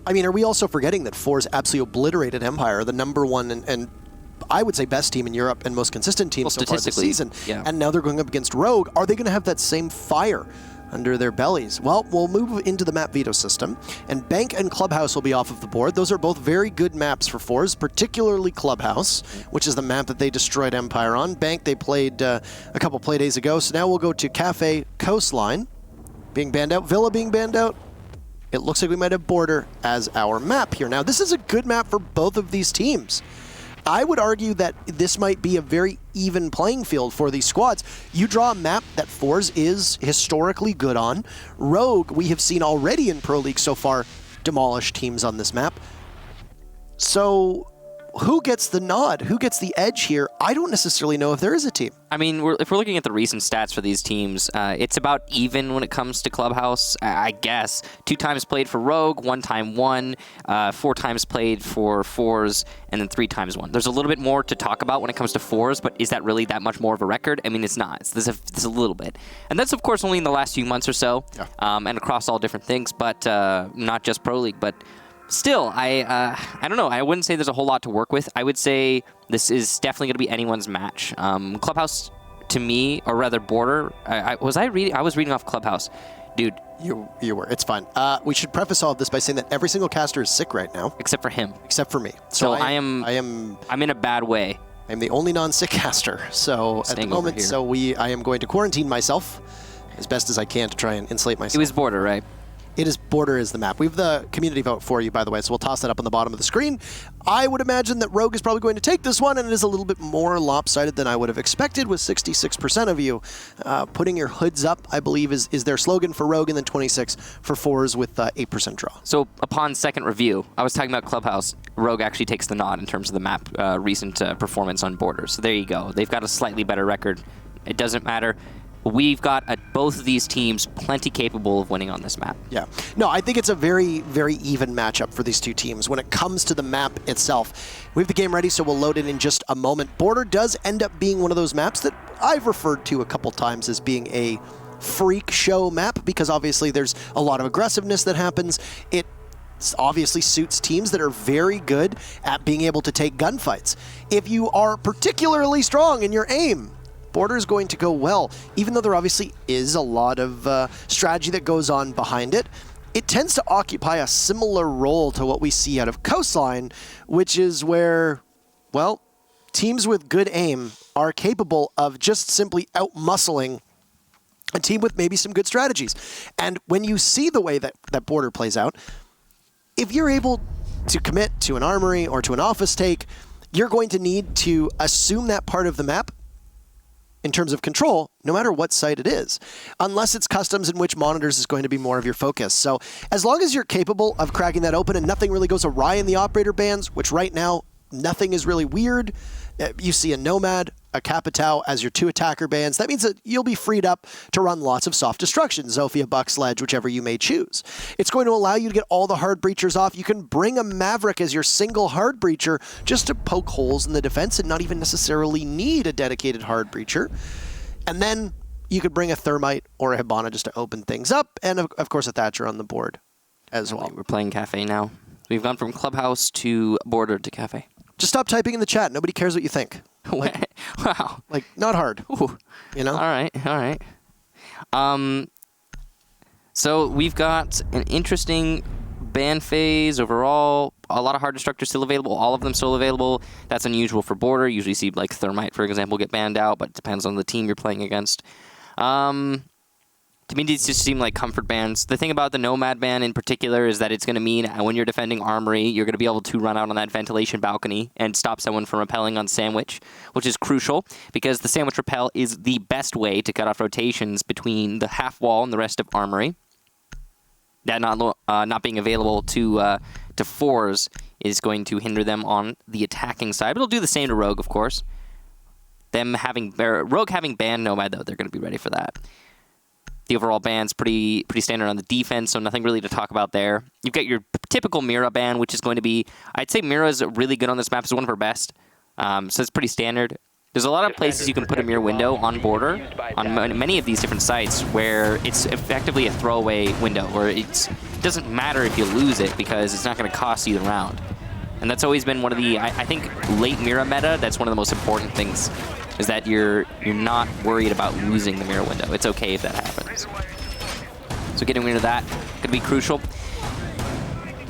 I mean, are we also forgetting that forZe absolutely obliterated Empire, the number one and I would say best team in Europe and most consistent team so far this season? Yeah. And now they're going up against Rogue. Are they going to have that same fire under their bellies? Well, we'll move into the map veto system, and Bank and Clubhouse will be off of the board. Those are both very good maps for forZe, particularly Clubhouse, which is the map that they destroyed Empire on. Bank, they played a couple play days ago, so now we'll go to Cafe Coastline being banned out, Villa being banned out. It looks like we might have Border as our map here. Now, this is a good map for both of these teams. I would argue that this might be a very even playing field for these squads. You draw a map that forZe is historically good on. Rogue, we have seen already in Pro League so far, demolish teams on this map. So who gets the nod? Who gets the edge here? I don't necessarily know if there is a team. I mean, if we're looking at the recent stats for these teams, it's about even when it comes to Clubhouse, I guess. 2 times played for Rogue, 1 time won, 4 times played for forZe, and then 3 times won. There's a little bit more to talk about when it comes to forZe, but is that really that much more of a record? I mean, it's not. There's a little bit. And that's, of course, only in the last few months or so, and across all different things, but not just Pro League, but still, I don't know. I wouldn't say there's a whole lot to work with. I would say this is definitely going to be anyone's match. Clubhouse, to me, or rather Border, I was reading off Clubhouse. Dude. You were. It's fine. We should preface all of this by saying that every single caster is sick right now. Except for him. Except for me. So I'm in a bad way. I'm the only non-sick caster. So at the moment, I am going to quarantine myself as best as I can to try and insulate myself. It was Border, right? It is Border is the map. We have the community vote for you, by the way, so we'll toss that up on the bottom of the screen. I would imagine that Rogue is probably going to take this one, and it is a little bit more lopsided than I would have expected, with 66% of you putting your hoods up, I believe, is their slogan for Rogue, and then 26 for forZe with 8% draw. So upon second review, I was talking about Clubhouse. Rogue actually takes the nod in terms of the map recent performance on Border. So there you go. They've got a slightly better record. It doesn't matter. We've got both of these teams plenty capable of winning on this map. Yeah. No, I think it's a very, very even matchup for these two teams. When it comes to the map itself, we have the game ready, so we'll load it in just a moment. Border does end up being one of those maps that I've referred to a couple times as being a freak show map, because obviously there's a lot of aggressiveness that happens. It obviously suits teams that are very good at being able to take gunfights. If you are particularly strong in your aim, Border is going to go well, even though there obviously is a lot of strategy that goes on behind it. It tends to occupy a similar role to what we see out of Coastline, which is where, well, teams with good aim are capable of just simply out-muscling a team with maybe some good strategies. And when you see the way that Border plays out, if you're able to commit to an armory or to an office take, you're going to need to assume that part of the map in terms of control, no matter what site it is, unless it's customs, in which monitors is going to be more of your focus. So as long as you're capable of cracking that open and nothing really goes awry in the operator bans, which right now, nothing is really weird. You see a Nomad, a Capitao as your 2 attacker bans. That means that you'll be freed up to run lots of soft destruction, Zofia, Buck, Sledge, whichever you may choose. It's going to allow you to get all the hard breachers off. You can bring a Maverick as your single hard breacher just to poke holes in the defense and not even necessarily need a dedicated hard breacher. And then you could bring a Thermite or a Hibana just to open things up, and of course a Thatcher on the board as well. We're playing Cafe now. We've gone from Clubhouse to Border to Cafe. Just stop typing in the chat. Nobody cares what you think. Like, wow. Like, not hard. Ooh. You know? All right. So we've got an interesting ban phase overall. A lot of hard destructors still available. All of them still available. That's unusual for Border. Usually see like Thermite, for example, get banned out, but it depends on the team you're playing against. To me, these just seem like comfort bans. The thing about the Nomad ban in particular is that it's going to mean when you're defending Armory, you're going to be able to run out on that ventilation balcony and stop someone from rappelling on Sandwich, which is crucial because the Sandwich rappel is the best way to cut off rotations between the half wall and the rest of Armory. That not being available to forZe is going to hinder them on the attacking side. But it'll do the same to Rogue, of course. Rogue having banned Nomad, though, they're going to be ready for that. The overall ban's pretty standard on the defense, so nothing really to talk about there. You've got your typical Mira ban, which is going to be... I'd say Mira is really good on this map. It's one of her best. So it's pretty standard. There's a lot of places you can put a mirror window on border, on many of these different sites, where it's effectively a throwaway window, where it doesn't matter if you lose it because it's not going to cost you the round. And that's always been one of the, I think, late mirror meta, that's one of the most important things, is that you're not worried about losing the mirror window. It's okay if that happens. So getting rid of that could be crucial.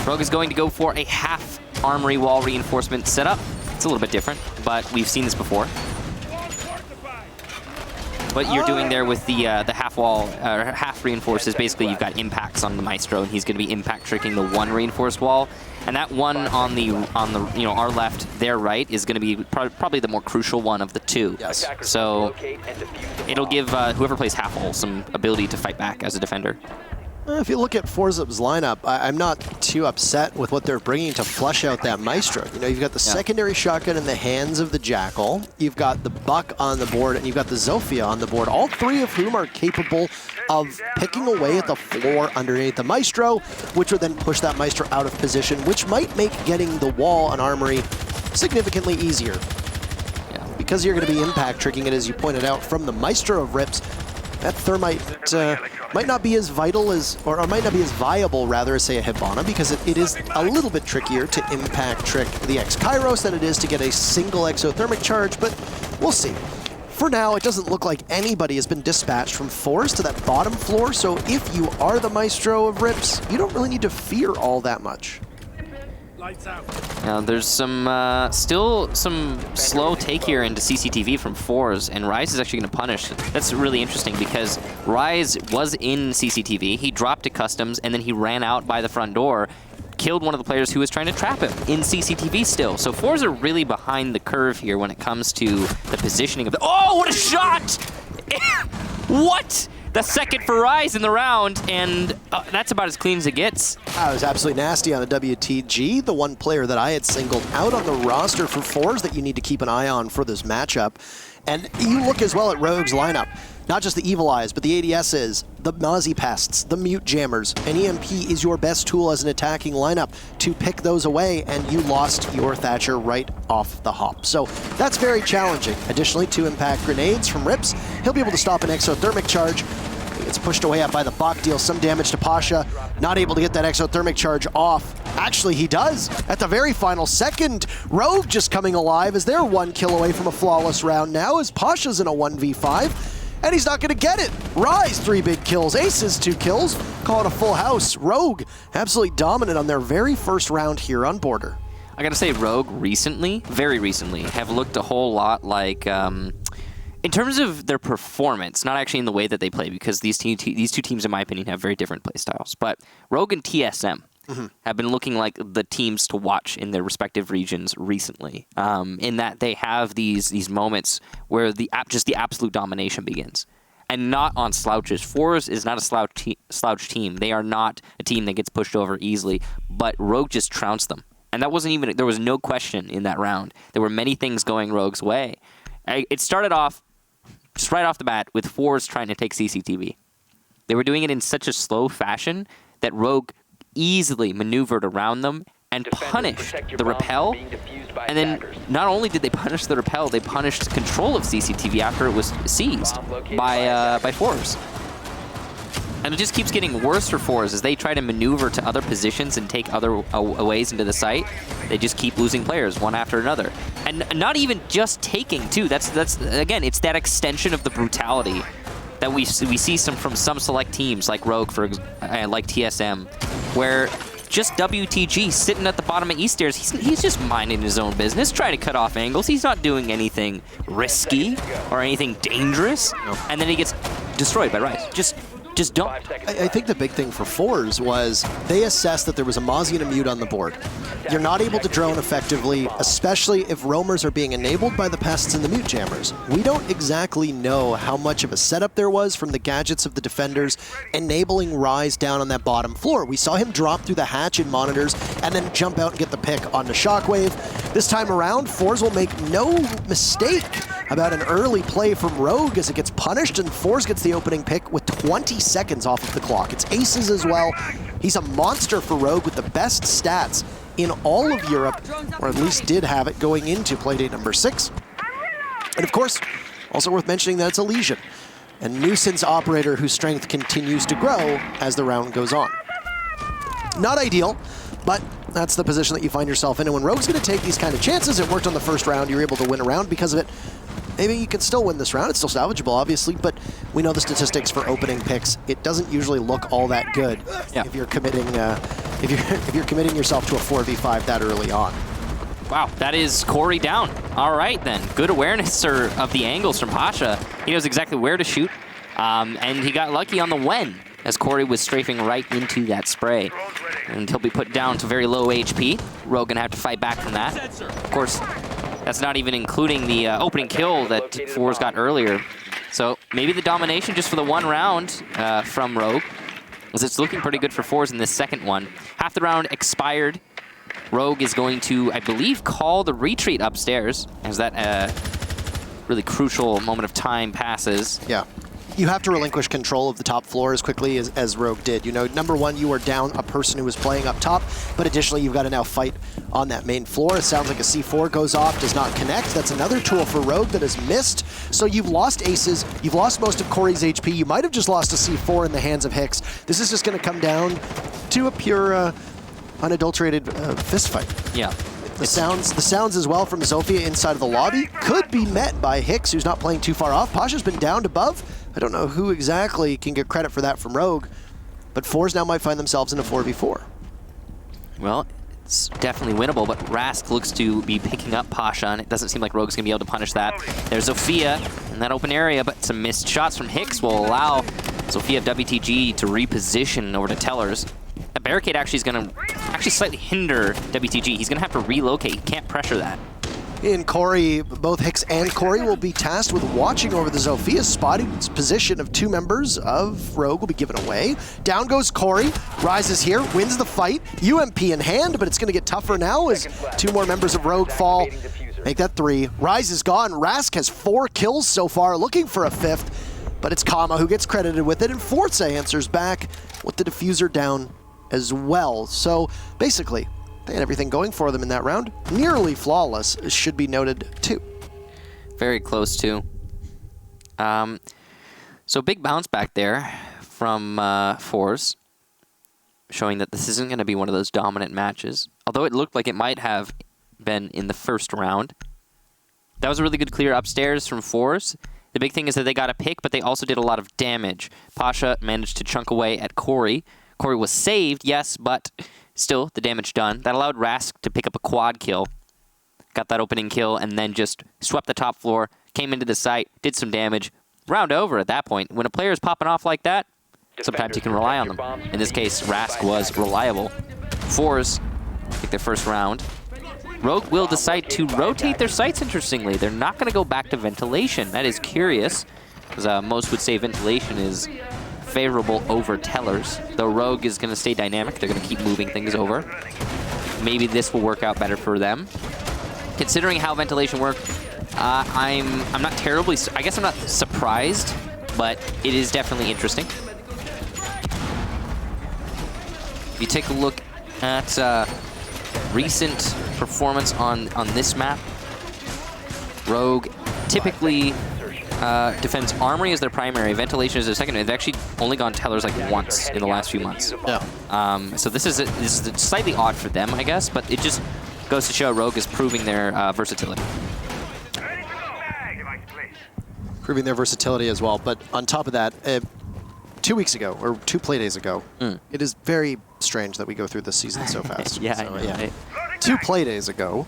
Rogue is going to go for a half armory wall reinforcement setup. It's a little bit different, but we've seen this before. What you're doing there with the half wall, or half reinforced, is basically you've got impacts on the Maestro, and he's going to be impact tricking the one reinforced wall. And that one on the our left, their right, is going to be probably the more crucial one of the two. Yes. So it'll give whoever plays half wall some ability to fight back as a defender. If you look at forZe's lineup, I'm not too upset with what they're bringing to flush out that Maestro. You know, you've got the secondary shotgun in the hands of the Jackal, you've got the Buck on the board, and you've got the Zofia on the board, all three of whom are capable of picking away at the floor underneath the Maestro, which would then push that Maestro out of position, which might make getting the wall on Armory significantly easier. Because you're going to be impact tricking it, as you pointed out, from the Maestro of Rips. That Thermite might not be as vital as, or might not be as viable, rather, as, say, a Hibana, because it is a little bit trickier to impact trick the X-Kairos than it is to get a single exothermic charge, but we'll see. For now, it doesn't look like anybody has been dispatched from forZe to that bottom floor, so if you are the Maestro of Rips, you don't really need to fear all that much. Now, there's still some slow take here into CCTV from forZe, and Rise is actually going to punish. That's really interesting because Rise was in CCTV, he dropped to customs, and then he ran out by the front door, killed one of the players who was trying to trap him in CCTV still. So forZe are really behind the curve here when it comes to the positioning of the— oh, what a shot! What? The second for Rise in the round, and that's about as clean as it gets. That was absolutely nasty on a WTG, the one player that I had singled out on the roster for forZe that you need to keep an eye on for this matchup. And you look as well at Rogue's lineup. Not just the Evil Eyes, but the ADSs, the Mozzie Pests, the Mute Jammers. An EMP is your best tool as an attacking lineup to pick those away, and you lost your Thatcher right off the hop. So that's very challenging. Additionally, 2 impact grenades from Rips. He'll be able to stop an exothermic charge. He gets pushed away up by the Bach, deals some damage to Pasha. Not able to get that exothermic charge off. Actually, he does at the very final second. Rogue just coming alive as they're 1 kill away from a flawless round now as Pasha's in a 1v5. And he's not going to get it. Rise, 3 big kills. Aces, 2 kills. Call it a full house. Rogue, absolutely dominant on their very first round here on Border. I got to say, Rogue recently, very recently, have looked a whole lot like, in terms of their performance, not actually in the way that they play, because these two teams, in my opinion, have very different play styles. But Rogue and TSM have been looking like the teams to watch in their respective regions recently, in that they have these moments where just the absolute domination begins. And not on slouches. forZe is not a slouch team. They are not a team that gets pushed over easily, but Rogue just trounced them. And that wasn't even, there was no question in that round. There were many things going Rogue's way. It started off just right off the bat with forZe trying to take CCTV. They were doing it in such a slow fashion that Rogue easily maneuvered around them and punished the rappel. And then not only did they punish the rappel, they punished control of CCTV after it was seized by forZe. And it just keeps getting worse for forZe as they try to maneuver to other positions and take other ways into the site. They just keep losing players one after another. And not even just taking, too. That's again, it's that extension of the brutality that we see from some select teams like Rogue, like TSM, where just WTG sitting at the bottom of East Stairs, he's just minding his own business, trying to cut off angles. He's not doing anything risky or anything dangerous. And then he gets destroyed by Rise. Just don't. I think the big thing for forZe was they assessed that there was a Mozzie and a Mute on the board. You're not able to drone effectively, especially if roamers are being enabled by the Pests and the Mute Jammers. We don't exactly know how much of a setup there was from the gadgets of the defenders enabling Rise down on that bottom floor. We saw him drop through the hatch in monitors and then jump out and get the pick on the Shockwave. This time around, forZe will make no mistake about an early play from Rogue as it gets punished, and forZe gets the opening pick with 20 seconds off of the clock. It's aces as well. He's a monster for Rogue with the best stats in all of Europe, or at least did have it going into playdate number 6. And of course, also worth mentioning that it's a Legion, a nuisance operator whose strength continues to grow as the round goes on. Not ideal, but that's the position that you find yourself in. And when Rogue's going to take these kind of chances, it worked on the first round, you're able to win a round because of it. Maybe you can still win this round. It's still salvageable, obviously, but we know the statistics for opening picks. It doesn't usually look all that good if you're committing if you're committing yourself to a 4v5 that early on. Wow, that is Corey down. All right, then. Good awareness of the angles from Pasha. He knows exactly where to shoot, and he got lucky on the when, as Corey was strafing right into that spray. And he'll be put down to very low HP. Rogue gonna have to fight back from that. Of course, that's not even including the opening kill that forZe got earlier. So maybe the domination just for the one round from Rogue, as it's looking pretty good for forZe in this second one. Half the round expired. Rogue is going to, I believe, call the retreat upstairs, as that really crucial moment of time passes. Yeah. You have to relinquish control of the top floor as quickly as Rogue did. You know, number one, you are down a person who was playing up top, but additionally, you've got to now fight on that main floor. It sounds like a C4 goes off, does not connect. That's another tool for Rogue that is missed. So you've lost aces, you've lost most of Corey's HP, you might have just lost a C4 in the hands of Hicks. This is just going to come down to a pure, unadulterated fist fight. Yeah. The sounds as well from Zofia inside of the lobby could be met by Hicks, who's not playing too far off. Pasha's been downed above. I don't know who exactly can get credit for that from Rogue, but forZe now might find themselves in a 4v4. Well, it's definitely winnable, but Rask looks to be picking up Pasha, and it doesn't seem like Rogue's going to be able to punish that. There's Zofia in that open area, but some missed shots from Hicks will allow Zofia WTG to reposition over to Tellers. That barricade actually is going to slightly hinder WTG. He's going to have to relocate. He can't pressure that. And Corey, both Hicks and Corey will be tasked with watching over the Zofia. Spotting position of two members of Rogue will be given away. Down goes Corey, rises here, wins the fight. UMP in hand, but it's going to get tougher now as two more members of Rogue fall. Make that 3. Rise is gone. Rask has 4 kills so far, looking for a 5th, but it's Kama who gets credited with it, and forZe answers back with the diffuser down as well. So basically, they had everything going for them in that round. Nearly flawless, should be noted too. Very close too. So big bounce back there from forZe, showing that this isn't going to be one of those dominant matches. Although it looked like it might have been in the first round. That was a really good clear upstairs from forZe. The big thing is that they got a pick, but they also did a lot of damage. Pasha managed to chunk away at Corey. Corey was saved, yes, but still, the damage done. That allowed Rask to pick up a quad kill. Got that opening kill, and then just swept the top floor, came into the site, did some damage. Round over at that point. When a player is popping off like that, sometimes you can rely on them. In this case, Rask was reliable. forZe take their first round. Rogue will decide to rotate their sights, interestingly. They're not going to go back to ventilation. That is curious, because most would say ventilation is favorable over Tellers, though Rogue is going to stay dynamic. They're going to keep moving things over. Maybe this will work out better for them. Considering how ventilation worked, I'm not terribly, I guess I'm not surprised, but it is definitely interesting. If you take a look at recent performance on this map, Rogue typically defends Armory as their primary, ventilation as their secondary. They've actually only gone Tellers like once in the last few months. Yeah. So this is slightly odd for them, I guess, but it just goes to show Rogue is proving their versatility. Proving their versatility as well. But on top of that, 2 weeks ago, or 2 play days ago, it is very strange that we go through this season so fast. Yeah, so, I know, right? 2 play days ago,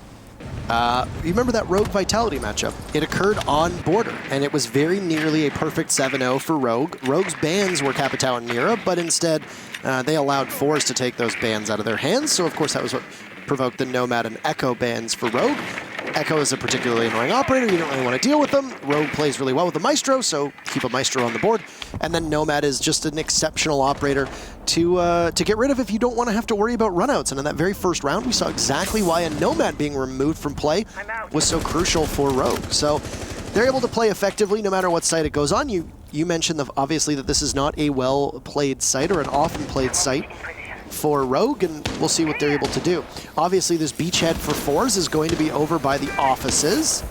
you remember that Rogue Vitality matchup? It occurred on Border, and it was very nearly a perfect 7-0 for Rogue. Rogue's bans were Capitao and Mira, but instead they allowed forZe to take those bans out of their hands, so of course that was what provoked the Nomad and Echo bans for Rogue. Echo is a particularly annoying operator, you don't really want to deal with them. Rogue plays really well with the Maestro, so keep a Maestro on the board. And then Nomad is just an exceptional operator to get rid of if you don't want to have to worry about runouts. And in that very first round, we saw exactly why a Nomad being removed from play was so crucial for Rogue. So they're able to play effectively no matter what site it goes on. You mentioned, obviously, that this is not a well-played site or an often-played site for Rogue, and we'll see what they're able to do. Obviously, this beachhead for forZe is going to be over by the offices,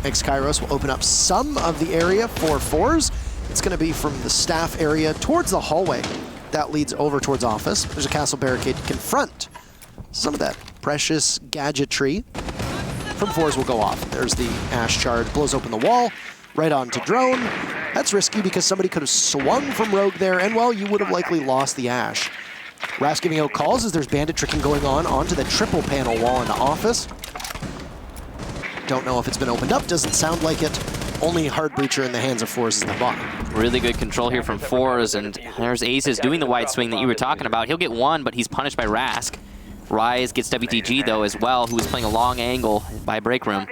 X-Kairos will open up some of the area for forZe. It's going to be from the staff area towards the hallway. That leads over towards office. There's a castle barricade to confront. Some of that precious gadgetry from forZe will go off. There's the Ash charge, blows open the wall, right onto drone. That's risky because somebody could have swung from Rogue there, and well, you would have likely lost the Ash. Rask giving out calls as there's bandit tricking going on onto the triple panel wall into office. Don't know if it's been opened up, doesn't sound like it. Only hard breacher in the hands of forZe is the bot. Really good control here from forZe, and there's Aces doing the wide swing that you were talking about. He'll get one, but he's punished by Rask. Rise gets WTG though as well, who is playing a long angle by break room.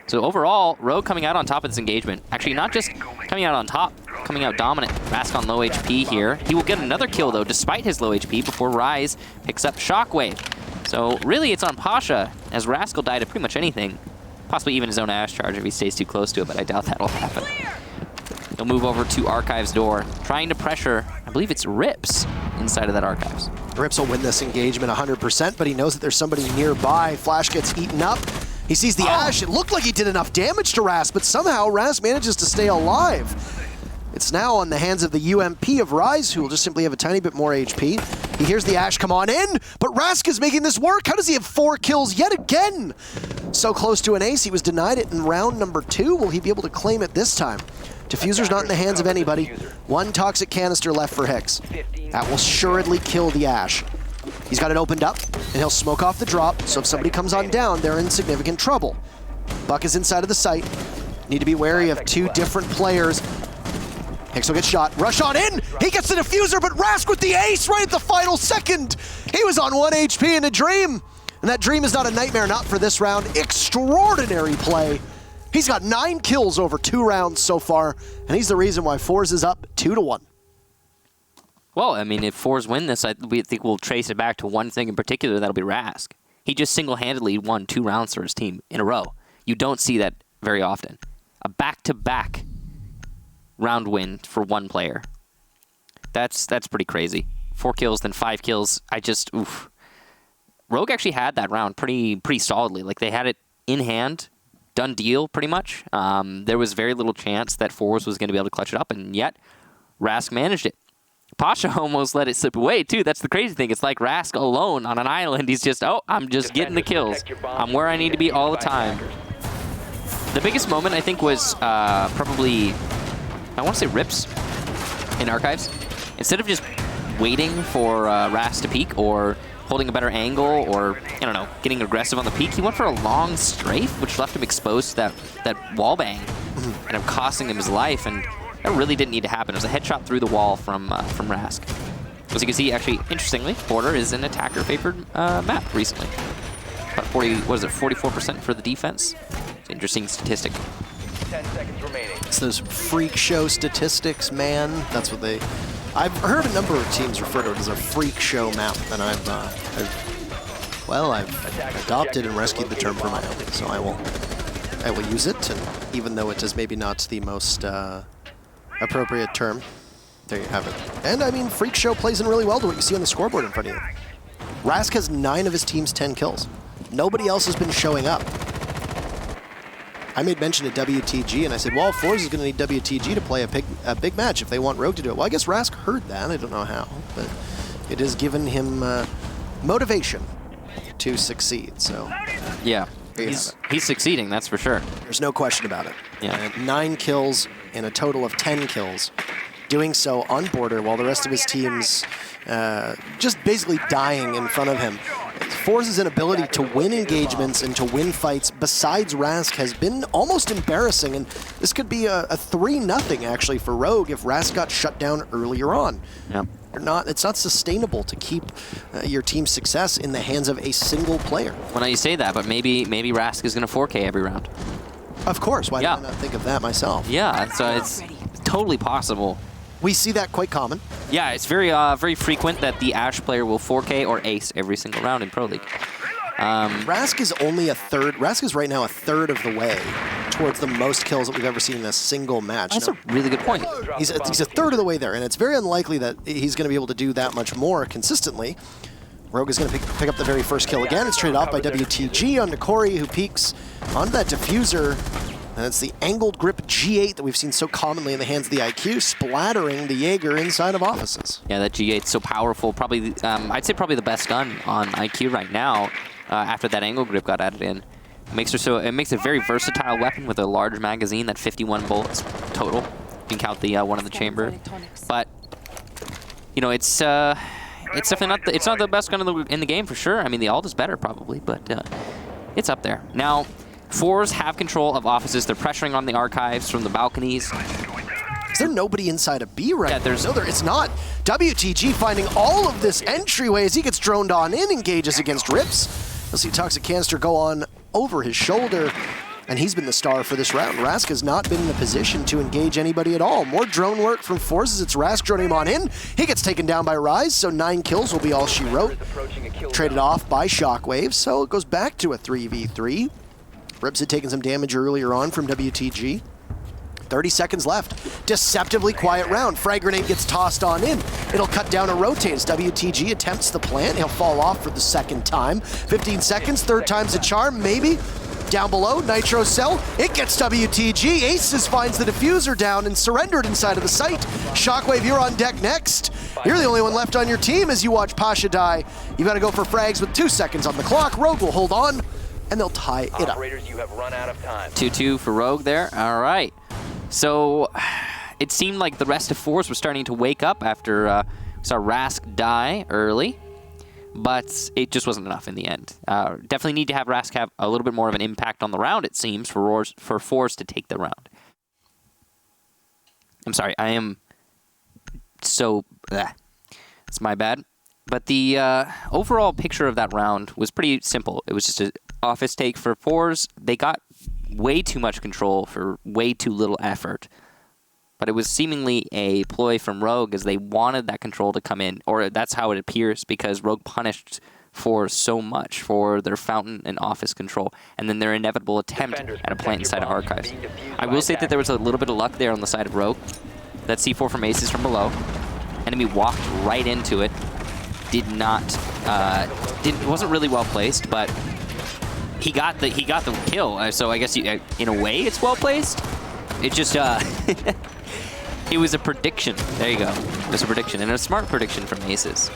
So overall, Rogue coming out on top of this engagement. Actually, not just coming out on top, coming out dominant. Rask on low HP here. He will get another kill though, despite his low HP, before Rise picks up Shockwave. So really, it's on Pasha, as Rask will die to pretty much anything. Possibly even his own Ash charge if he stays too close to it, but I doubt that'll happen. He'll move over to Archive's door, trying to pressure, I believe it's Rips, inside of that Archives. Rips will win this engagement 100%, but he knows that there's somebody nearby. Flash gets eaten up. He sees the Ash. It looked like he did enough damage to Rask, but somehow Rask manages to stay alive. It's now on the hands of the UMP of Rise, who will just simply have a tiny bit more HP. He hears the Ash come on in, but Rask is making this work. How does he have 4 kills yet again? So close to an ace, he was denied it in round number 2. Will he be able to claim it this time? Diffuser's not in the hands of anybody. 1 toxic canister left for Hicks. That will assuredly kill the Ash. He's got it opened up, and he'll smoke off the drop, so if somebody comes on down, they're in significant trouble. Buck is inside of the site. Need to be wary of 2 different players. Hicks will get shot. Rush on in! He gets the diffuser, but Rask with the ace right at the final second! He was on 1 HP in a dream! And that dream is not a nightmare, not for this round. Extraordinary play. He's got 9 kills over 2 rounds so far, and he's the reason why forZe is up 2-1. Well, I mean, if forZe win this, we think we'll trace it back to one thing in particular, that'll be Rask. He just single-handedly won 2 rounds for his team in a row. You don't see that very often. A back-to-back round win for one player. That's pretty crazy. 4 kills, then 5 kills. Oof. Rogue actually had that round pretty solidly. Like, they had it in hand, done deal, pretty much. There was very little chance that forZe was going to be able to clutch it up, and yet Rask managed it. Pasha almost let it slip away, too. That's the crazy thing. It's like Rask alone on an island. He's just, I'm just getting the kills. I'm where I need to be all the time. The biggest moment, I think, was probably, I want to say Rips in Archives. Instead of just waiting for Rask to peek or holding a better angle or, I don't know, getting aggressive on the peak, he went for a long strafe, which left him exposed to that wall bang and him costing him his life, and that really didn't need to happen. It was a headshot through the wall from Rask. As you can see, actually, interestingly, Border is an attacker-favored map recently. About 44% for the defense. It's an interesting statistic. 10 seconds remaining. It's those freak show statistics, man. That's what they... I've heard a number of teams refer to it as a freak show map, and I've adopted and rescued the term for my own. So I will use it, and even though it is maybe not the most appropriate term, there you have it. And I mean, freak show plays in really well to what you see on the scoreboard in front of you. Rask has 9 of his team's 10 kills. Nobody else has been showing up. I made mention of WTG, and I said, well, forZe is going to need WTG to play a big match if they want Rogue to do it. Well, I guess Rask heard that. I don't know how, but it has given him motivation to succeed. So yeah, he's succeeding, that's for sure. There's no question about it. Yeah. 9 kills in a total of 10 kills. Doing so on Border while the rest of his team's just basically dying in front of him. forZe's inability to win engagements and to win fights besides Rask has been almost embarrassing, and this could be a 3-0 actually for Rogue if Rask got shut down earlier on. Yep. It's not sustainable to keep your team's success in the hands of a single player. Well, now you say that, but maybe Rask is going to 4K every round. Of course, why did I not think of that myself? Yeah, so it's totally possible. We see that quite common. Yeah, it's very frequent that the Ash player will 4K or ace every single round in Pro League. Rask is only a third. Rask is right now a third of the way towards the most kills that we've ever seen in a single match. That's a really good point. He's a third of the way there, and it's very unlikely that he's going to be able to do that much more consistently. Rogue is going to pick up the very first kill again. It's traded off by WTG onto Corey, who peeks onto that diffuser. And it's the angled grip G8 that we've seen so commonly in the hands of the IQ, splattering the Jaeger inside of offices. Yeah, that G8's so powerful. Probably, I'd say probably the best gun on IQ right now. After that angle grip got added in, it makes a very versatile weapon with a large magazine. That 51 bullets total. You can count the one in the chamber, but you know it's definitely not the best gun in the game for sure. I mean, the alt is better probably, but it's up there now. forZe have control of offices. They're pressuring on the archives from the balconies. Is there nobody inside of B right Yeah, there's... No, it's not. WTG finding all of this entryway as he gets droned on in, engages against Rips. You'll see Toxic Canister go on over his shoulder, and he's been the star for this round. Rask has not been in a position to engage anybody at all. More drone work from forZe as it's Rask droning him on in. He gets taken down by Rise, so 9 kills will be all she wrote. Traded off by Shockwave, so it goes back to a 3v3. Rips had taken some damage earlier on from WTG. 30 seconds left. Deceptively quiet round. Frag grenade gets tossed on in. It'll cut down a rotate as WTG attempts the plant. He'll fall off for the second time. 15 seconds, third time's a charm, maybe. Down below, Nitro Cell. It gets WTG. Aces finds the diffuser down and surrendered inside of the site. Shockwave, you're on deck next. You're the only one left on your team as you watch Pasha die. You gotta go for frags with 2 seconds on the clock. Rogue will hold on, and they'll tie it up. Operators, you have run out of time. 2-2 for Rogue there. All right. So it seemed like the rest of forZe were starting to wake up after we saw Rask die early, but it just wasn't enough in the end. Definitely need to have Rask have a little bit more of an impact on the round, it seems, for forZe to take the round. I'm sorry, I am so... It's my bad. But the overall picture of that round was pretty simple. It was just an office take for forZe. They got way too much control for way too little effort. But it was seemingly a ploy from Rogue as they wanted that control to come in, or that's how it appears, because Rogue punished forZe so much for their fountain and office control, and then their inevitable attempt at a plant inside of archives. I will say that there was a little bit of luck there on the side of Rogue. That C4 from Aces from below. Enemy walked right into it. Wasn't really well placed, but he got the kill. So I guess in a way it's well placed. It just it was a prediction. There you go. It was a prediction, and a smart prediction from Aces.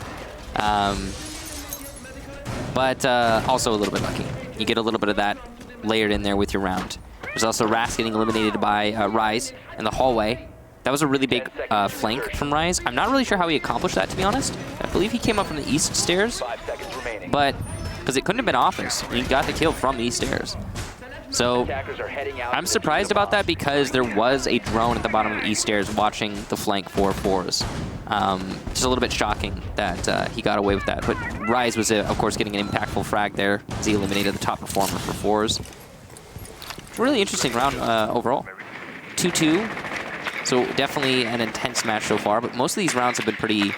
But also a little bit lucky. You get a little bit of that layered in there with your round. There's also Rask getting eliminated by Rise in the hallway. That was a really big flank from Rise. I'm not really sure how he accomplished that, to be honest. I believe he came up from the east stairs, but because it couldn't have been office. He got the kill from the east stairs. So I'm surprised about that because there was a drone at the bottom of the east stairs watching the flank for forZe. Just a little bit shocking that he got away with that. But Rise was, of course, getting an impactful frag there as he eliminated the top performer for forZe. Really interesting round overall. 2-2. So definitely an intense match so far, but most of these rounds have been pretty...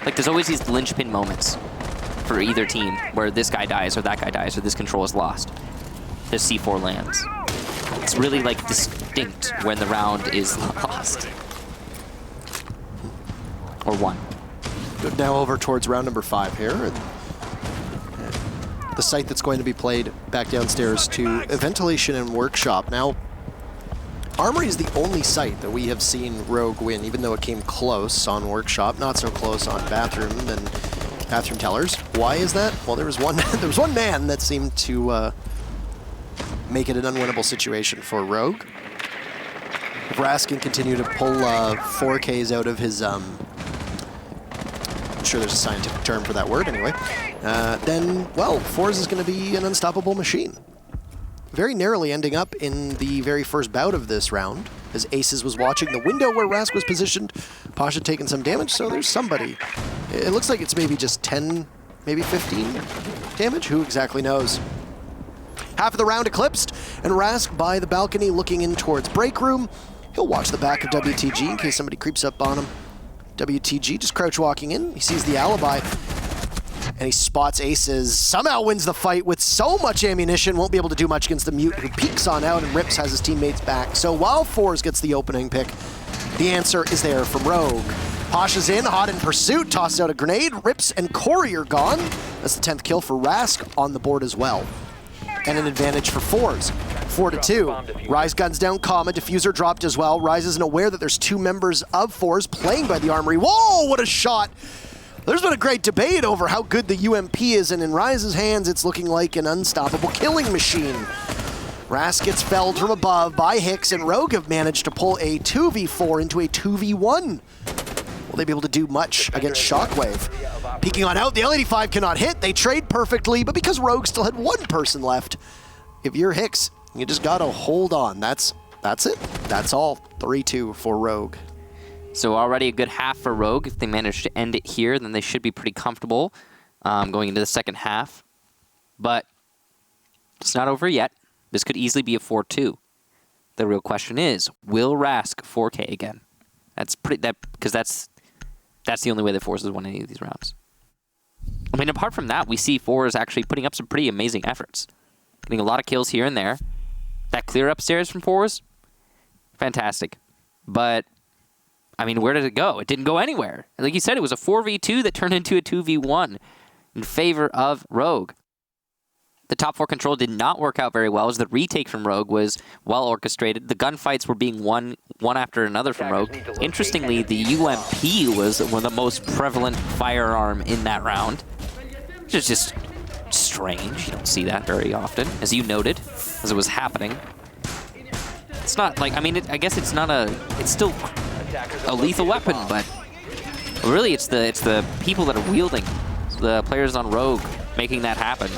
Like, there's always these linchpin moments for either team where this guy dies or that guy dies or this control is lost. This C4 lands. It's really, like, distinct when the round is lost. Or won. Now over towards round number 5 here. The site that's going to be played back downstairs to Ventilation and Workshop. Now, Armory is the only site that we have seen Rogue win, even though it came close on Workshop, not so close on Bathroom and Bathroom Tellers. Why is that? Well, there was one man that seemed to make it an unwinnable situation for Rogue. If Rask can continue to pull 4Ks out of his, I'm sure there's a scientific term for that word anyway, then, well, forZe is going to be an unstoppable machine. Very narrowly ending up in the very first bout of this round, as Aces was watching the window where Rask was positioned. Pasha taking some damage, so there's somebody. It looks like it's maybe just 10, maybe 15 damage. Who exactly knows? Half of the round eclipsed, and Rask by the balcony looking in towards break room. He'll watch the back of WTG in case somebody creeps up on him. WTG just crouch walking in. He sees the alibi. And he spots Aces, somehow wins the fight with so much ammunition, won't be able to do much against the Mute, who peeks on out, and Rips has his teammates back. So while forZe gets the opening pick, the answer is there from Rogue. Pasha's in, hot in pursuit, tosses out a grenade. Rips and Corey are gone. That's the 10th kill for Rask on the board as well. And an advantage for forZe. 4-2. Rise guns down comma, diffuser dropped as well. Rise isn't aware that there's 2 members of forZe playing by the armory. Whoa, what a shot! There's been a great debate over how good the UMP is, and in Rise's hands, it's looking like an unstoppable killing machine. Rask gets felled from above by Hicks, and Rogue have managed to pull a 2v4 into a 2v1. Will they be able to do much against Shockwave? Peeking on out, the L85 cannot hit. They trade perfectly, but because Rogue still had 1 person left, if you're Hicks, you just gotta hold on. That's it. That's all. 3-2 for Rogue. So already a good half for Rogue. If they manage to end it here, then they should be pretty comfortable going into the second half. But it's not over yet. This could easily be a 4-2. The real question is, will Rask 4K again? Because that's the only way that forZe has won any of these rounds. I mean, apart from that, we see forZe actually putting up some pretty amazing efforts. Getting a lot of kills here and there. That clear upstairs from forZe, fantastic. But I mean, where did it go? It didn't go anywhere. Like you said, it was a 4v2 that turned into a 2v1 in favor of Rogue. The top 4 control did not work out very well, as the retake from Rogue was well orchestrated. The gunfights were being won one after another from Rogue. Interestingly, the UMP was one of the most prevalent firearm in that round, which is just strange. You don't see that very often, as you noted, as it was happening. It's not like, I mean, I guess it's not it's still a lethal weapon, but really it's the people that are wielding, the players on Rogue, making that happen.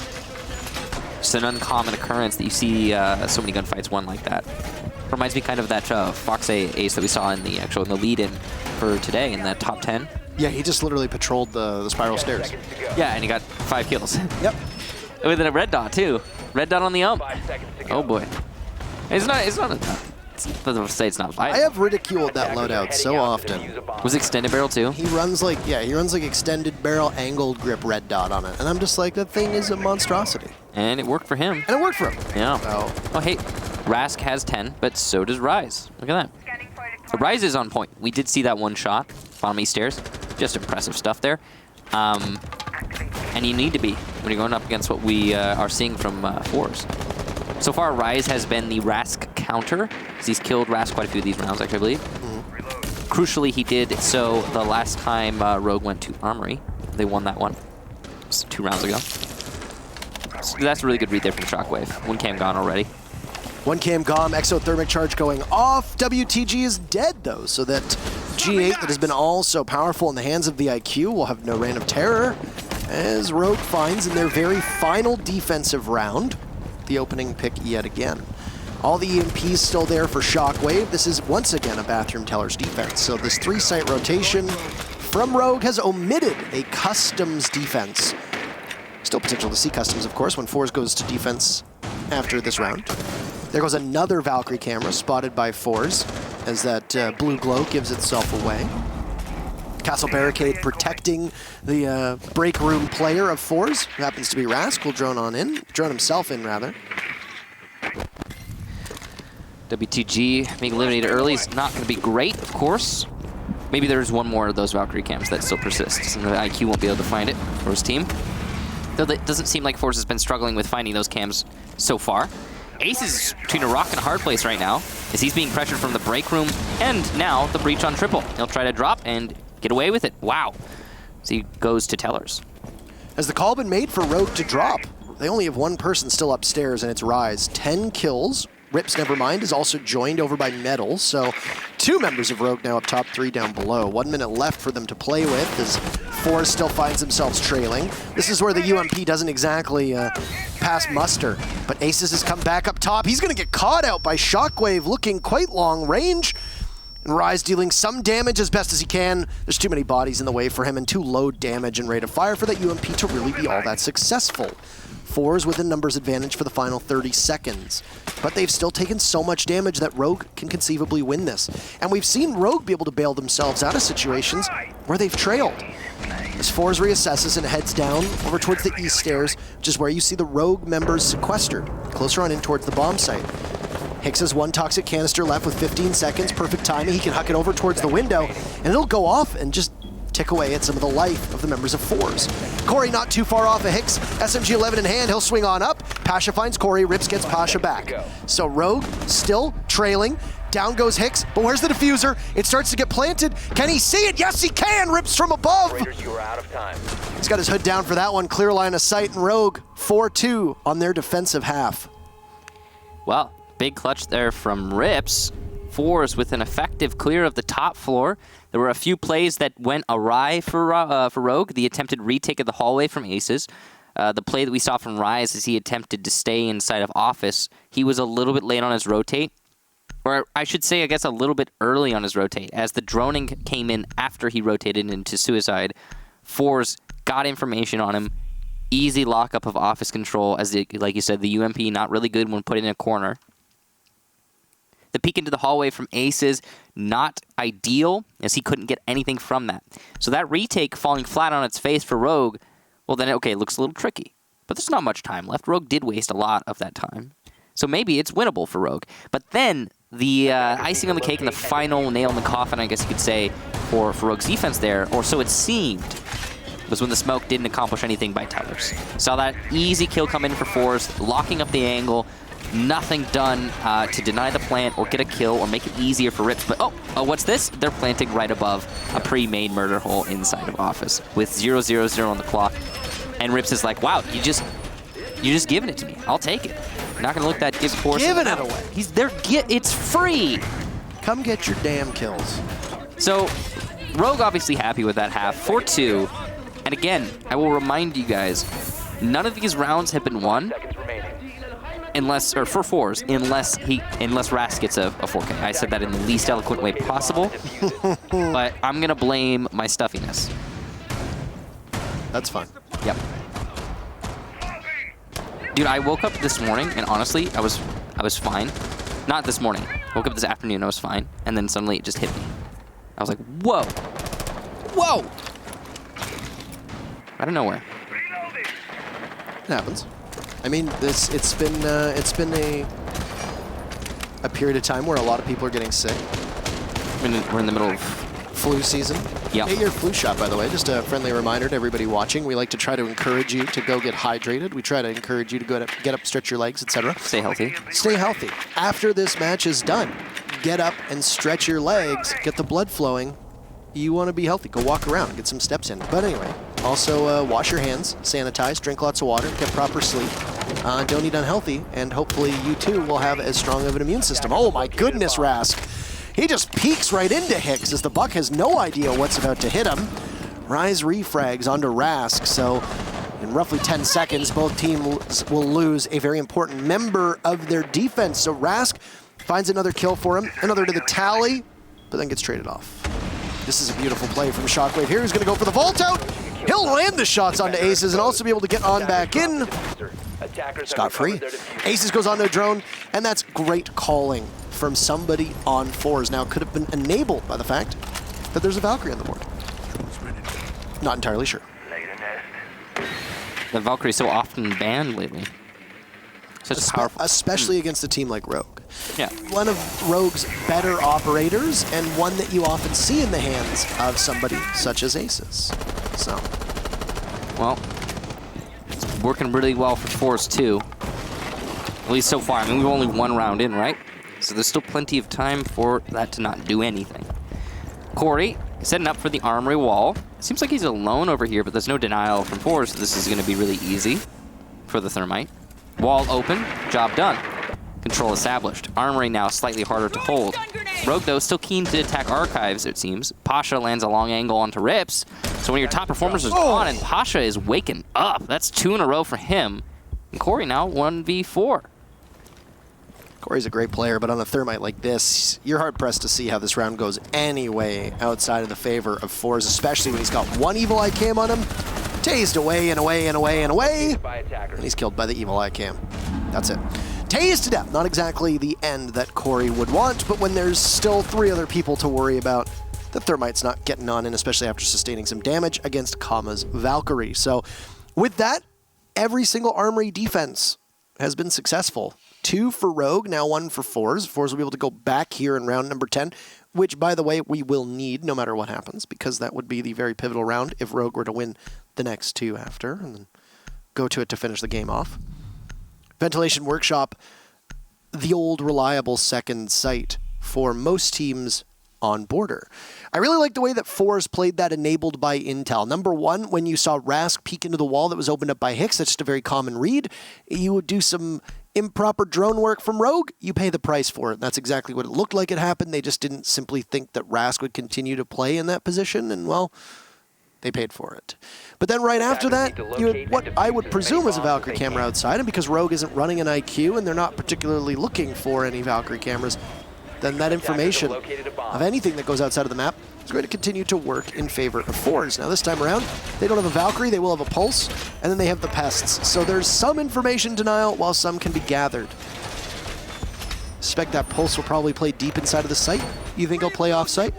It's an uncommon occurrence that you see so many gunfights won like that. Reminds me kind of that forZe ace that we saw in the lead-in for today in the top 10. Yeah, he just literally patrolled the spiral stairs. Yeah, and he got 5 kills. Yep. With a red dot too. Red dot on the ump. Oh boy. It's not it's not I have ridiculed that loadout so often. Was it extended barrel too? He runs like extended barrel angled grip red dot on it. And I'm just like, that thing is a monstrosity. And it worked for him. And it worked for him. Yeah. So. Oh hey, Rask has 10, but so does Rise. Look at that. The Rise is on point. We did see that one shot, bottom east stairs. Just impressive stuff there. And you need to be when you're going up against what we are seeing from forZe. So far, Rise has been the Rask counter, because he's killed Rask quite a few of these rounds, actually, I believe. Crucially, he did so the last time Rogue went to Armory. They won that one. It was 2 rounds ago. So that's a really good read there from Shockwave. 1 cam gone already. 1 cam gone, exothermic charge going off. WTG is dead, though, so that G8 that has been all so powerful in the hands of the IQ will have no reign of terror, as Rogue finds in their very final defensive round the opening pick yet again. All the EMPs still there for Shockwave. This is once again a bathroom teller's defense. So this 3-site rotation from Rogue has omitted a customs defense. Still potential to see customs, of course, when forZe goes to defense after this round. There goes another Valkyrie camera spotted by forZe as that blue glow gives itself away. Castle barricade protecting the break room player of forZe, who happens to be Rask, will drone himself in, rather. WTG being eliminated early is not going to be great, of course. Maybe there's one more of those Valkyrie cams that still persists, and the IQ won't be able to find it for his team. Though it doesn't seem like forZe has been struggling with finding those cams so far. Ace is between a rock and a hard place right now, as he's being pressured from the break room, and now the breach on triple. He'll try to drop and get away with it. Wow. So he goes to tellers. Has the call been made for Rogue to drop? They only have 1 person still upstairs, and it's Rise. 10 kills. Rips Nevermind is also joined over by Metal, so 2 members of Rogue now up top, 3 down below. 1 minute left for them to play with as forZe still finds themselves trailing. This is where the UMP doesn't exactly pass muster, but Aces has come back up top. He's going to get caught out by Shockwave, looking quite long range. And Rise dealing some damage as best as he can. There's too many bodies in the way for him and too low damage and rate of fire for that UMP to really be all that successful. forZe with a numbers advantage for the final 30 seconds. But they've still taken so much damage that Rogue can conceivably win this. And we've seen Rogue be able to bail themselves out of situations where they've trailed. As forZe reassesses and heads down over towards the east stairs, which is where you see the Rogue members sequestered, closer on in towards the bomb site. Hicks has 1 toxic canister left with 15 seconds, perfect timing. He can huck it over towards the window, and it'll go off and just tick away at some of the life of the members of forZe. Corey not too far off of Hicks. SMG 11 in hand, he'll swing on up. Pasha finds Corey, Rips gets Pasha back. So Rogue still trailing. Down goes Hicks, but where's the diffuser? It starts to get planted. Can he see it? Yes, he can! Rips from above! Raiders, you are out of time. He's got his hood down for that one. Clear line of sight, and Rogue 4-2 on their defensive half. Well, big clutch there from Rips. forZe with an effective clear of the top floor. There were a few plays that went awry for Rogue. The attempted retake of the hallway from Aces. The play that we saw from Rise as he attempted to stay inside of Office. He was a little bit late on his rotate. Or I should say, I guess, a little bit early on his rotate. As the droning came in after he rotated into Suicide, forZe got information on him. Easy lockup of Office control. Like you said, the UMP not really good when put in a corner. The peek into the hallway from Aces, not ideal, as he couldn't get anything from that. So that retake falling flat on its face for Rogue, well then, okay, it looks a little tricky. But there's not much time left. Rogue did waste a lot of that time. So maybe it's winnable for Rogue. But then, the icing on the cake and the final nail in the coffin, I guess you could say, for Rogue's defense there, or so it seemed, was when the smoke didn't accomplish anything by Tellers. Saw that easy kill come in for forZe, locking up the angle, nothing done to deny the plant or get a kill or make it easier for Rips. But oh, what's this? They're planting right above a pre-made murder hole inside of Office with 0-0-0 on the clock. And Rips is like, wow, you're just giving it to me. I'll take it. Not gonna look that give force. Giving it away. It's free. Come get your damn kills. So, Rogue obviously happy with that half. 4-2. And again, I will remind you guys, none of these rounds have been won for forZe, unless Rask gets a 4K. I said that in the least eloquent way possible, but I'm gonna blame my stuffiness. That's fine. Yep. Dude, I woke up this morning and honestly, I was fine. Not this morning. Woke up this afternoon, I was fine, and then suddenly it just hit me. I was like, whoa, whoa! Out of nowhere. It happens. I mean, it's been a period of time where a lot of people are getting sick. We're in the middle of flu season. Yep. Get your flu shot, by the way. Just a friendly reminder to everybody watching. We like to try to encourage you to go get hydrated. We try to encourage you to get up, stretch your legs, etc. Stay healthy. Stay healthy. After this match is done, get up and stretch your legs, get the blood flowing. You want to be healthy. Go walk around, get some steps in. But anyway, also wash your hands, sanitize, drink lots of water, get proper sleep. Don't eat unhealthy, and hopefully you too will have as strong of an immune system. Oh my goodness, Rask. He just peeks right into Hicks as the Buck has no idea what's about to hit him. Rise refrags onto Rask, so in roughly 10 seconds, both teams will lose a very important member of their defense. So Rask finds another kill for him, another to the tally, but then gets traded off. This is a beautiful play from Shockwave here. He's going to go for the vault out. He'll land the shots onto Aces and also be able to get on back in. Scot-free. Aces goes onto a drone, and that's great calling from somebody on forZe. Now, it could have been enabled by the fact that there's a Valkyrie on the board. Not entirely sure. The Valkyrie is so often banned lately. Such a powerful, especially against a team like Rogue. Yeah. One of Rogue's better operators, and one that you often see in the hands of somebody such as Aces. So, well, it's working really well for forZe too. At least so far. I mean, we've only one round in, right? So there's still plenty of time for that to not do anything. Corey setting up for the armory wall. Seems like he's alone over here, but there's no denial from forZe. So this is going to be really easy for the Thermite. Wall open, job done. Control established. Armory now slightly harder to hold. Rogue, though, still keen to attack Archives, it seems. Pasha lands a long angle onto Rips. So one of your top performers is gone, and Pasha is waking up. That's 2 in a row for him. And Corey now 1v4. Corey's a great player, but on a Thermite like this, you're hard-pressed to see how this round goes anyway outside of the favor of forZe, especially when he's got one Evil Eye Cam on him. Tased away and away and away and away, and he's killed by the Evil Eye Cam. That's it. Tased to death. Not exactly the end that Corey would want, but when there's still 3 other people to worry about, the Thermite's not getting on in, especially after sustaining some damage against Kama's Valkyrie. So with that, every single Armory defense has been successful. 2 for Rogue, now 1 for forZe. forZe will be able to go back here in round number 10 which, by the way, we will need no matter what happens, because that would be the very pivotal round if Rogue were to win the next two after, and then go to it to finish the game off. Ventilation Workshop, the old reliable second site for most teams on border. I really like the way that forZe played that enabled by intel. Number one, when you saw Rask peek into the wall that was opened up by Hicks, that's just a very common read. You would do some improper drone work from Rogue, you pay the price for it. That's exactly what it looked like it happened. They just didn't simply think that Rask would continue to play in that position, and well, they paid for it. But then right after that, you had what I would presume is a Valkyrie camera outside, and because Rogue isn't running an IQ and they're not particularly looking for any Valkyrie cameras, then that information of anything that goes outside of the map is going to continue to work in favor of forZe. Now this time around, they don't have a Valkyrie, they will have a Pulse, and then they have the Pests. So there's some information denial while some can be gathered. Suspect that Pulse will probably play deep inside of the site. You think he'll play off-site?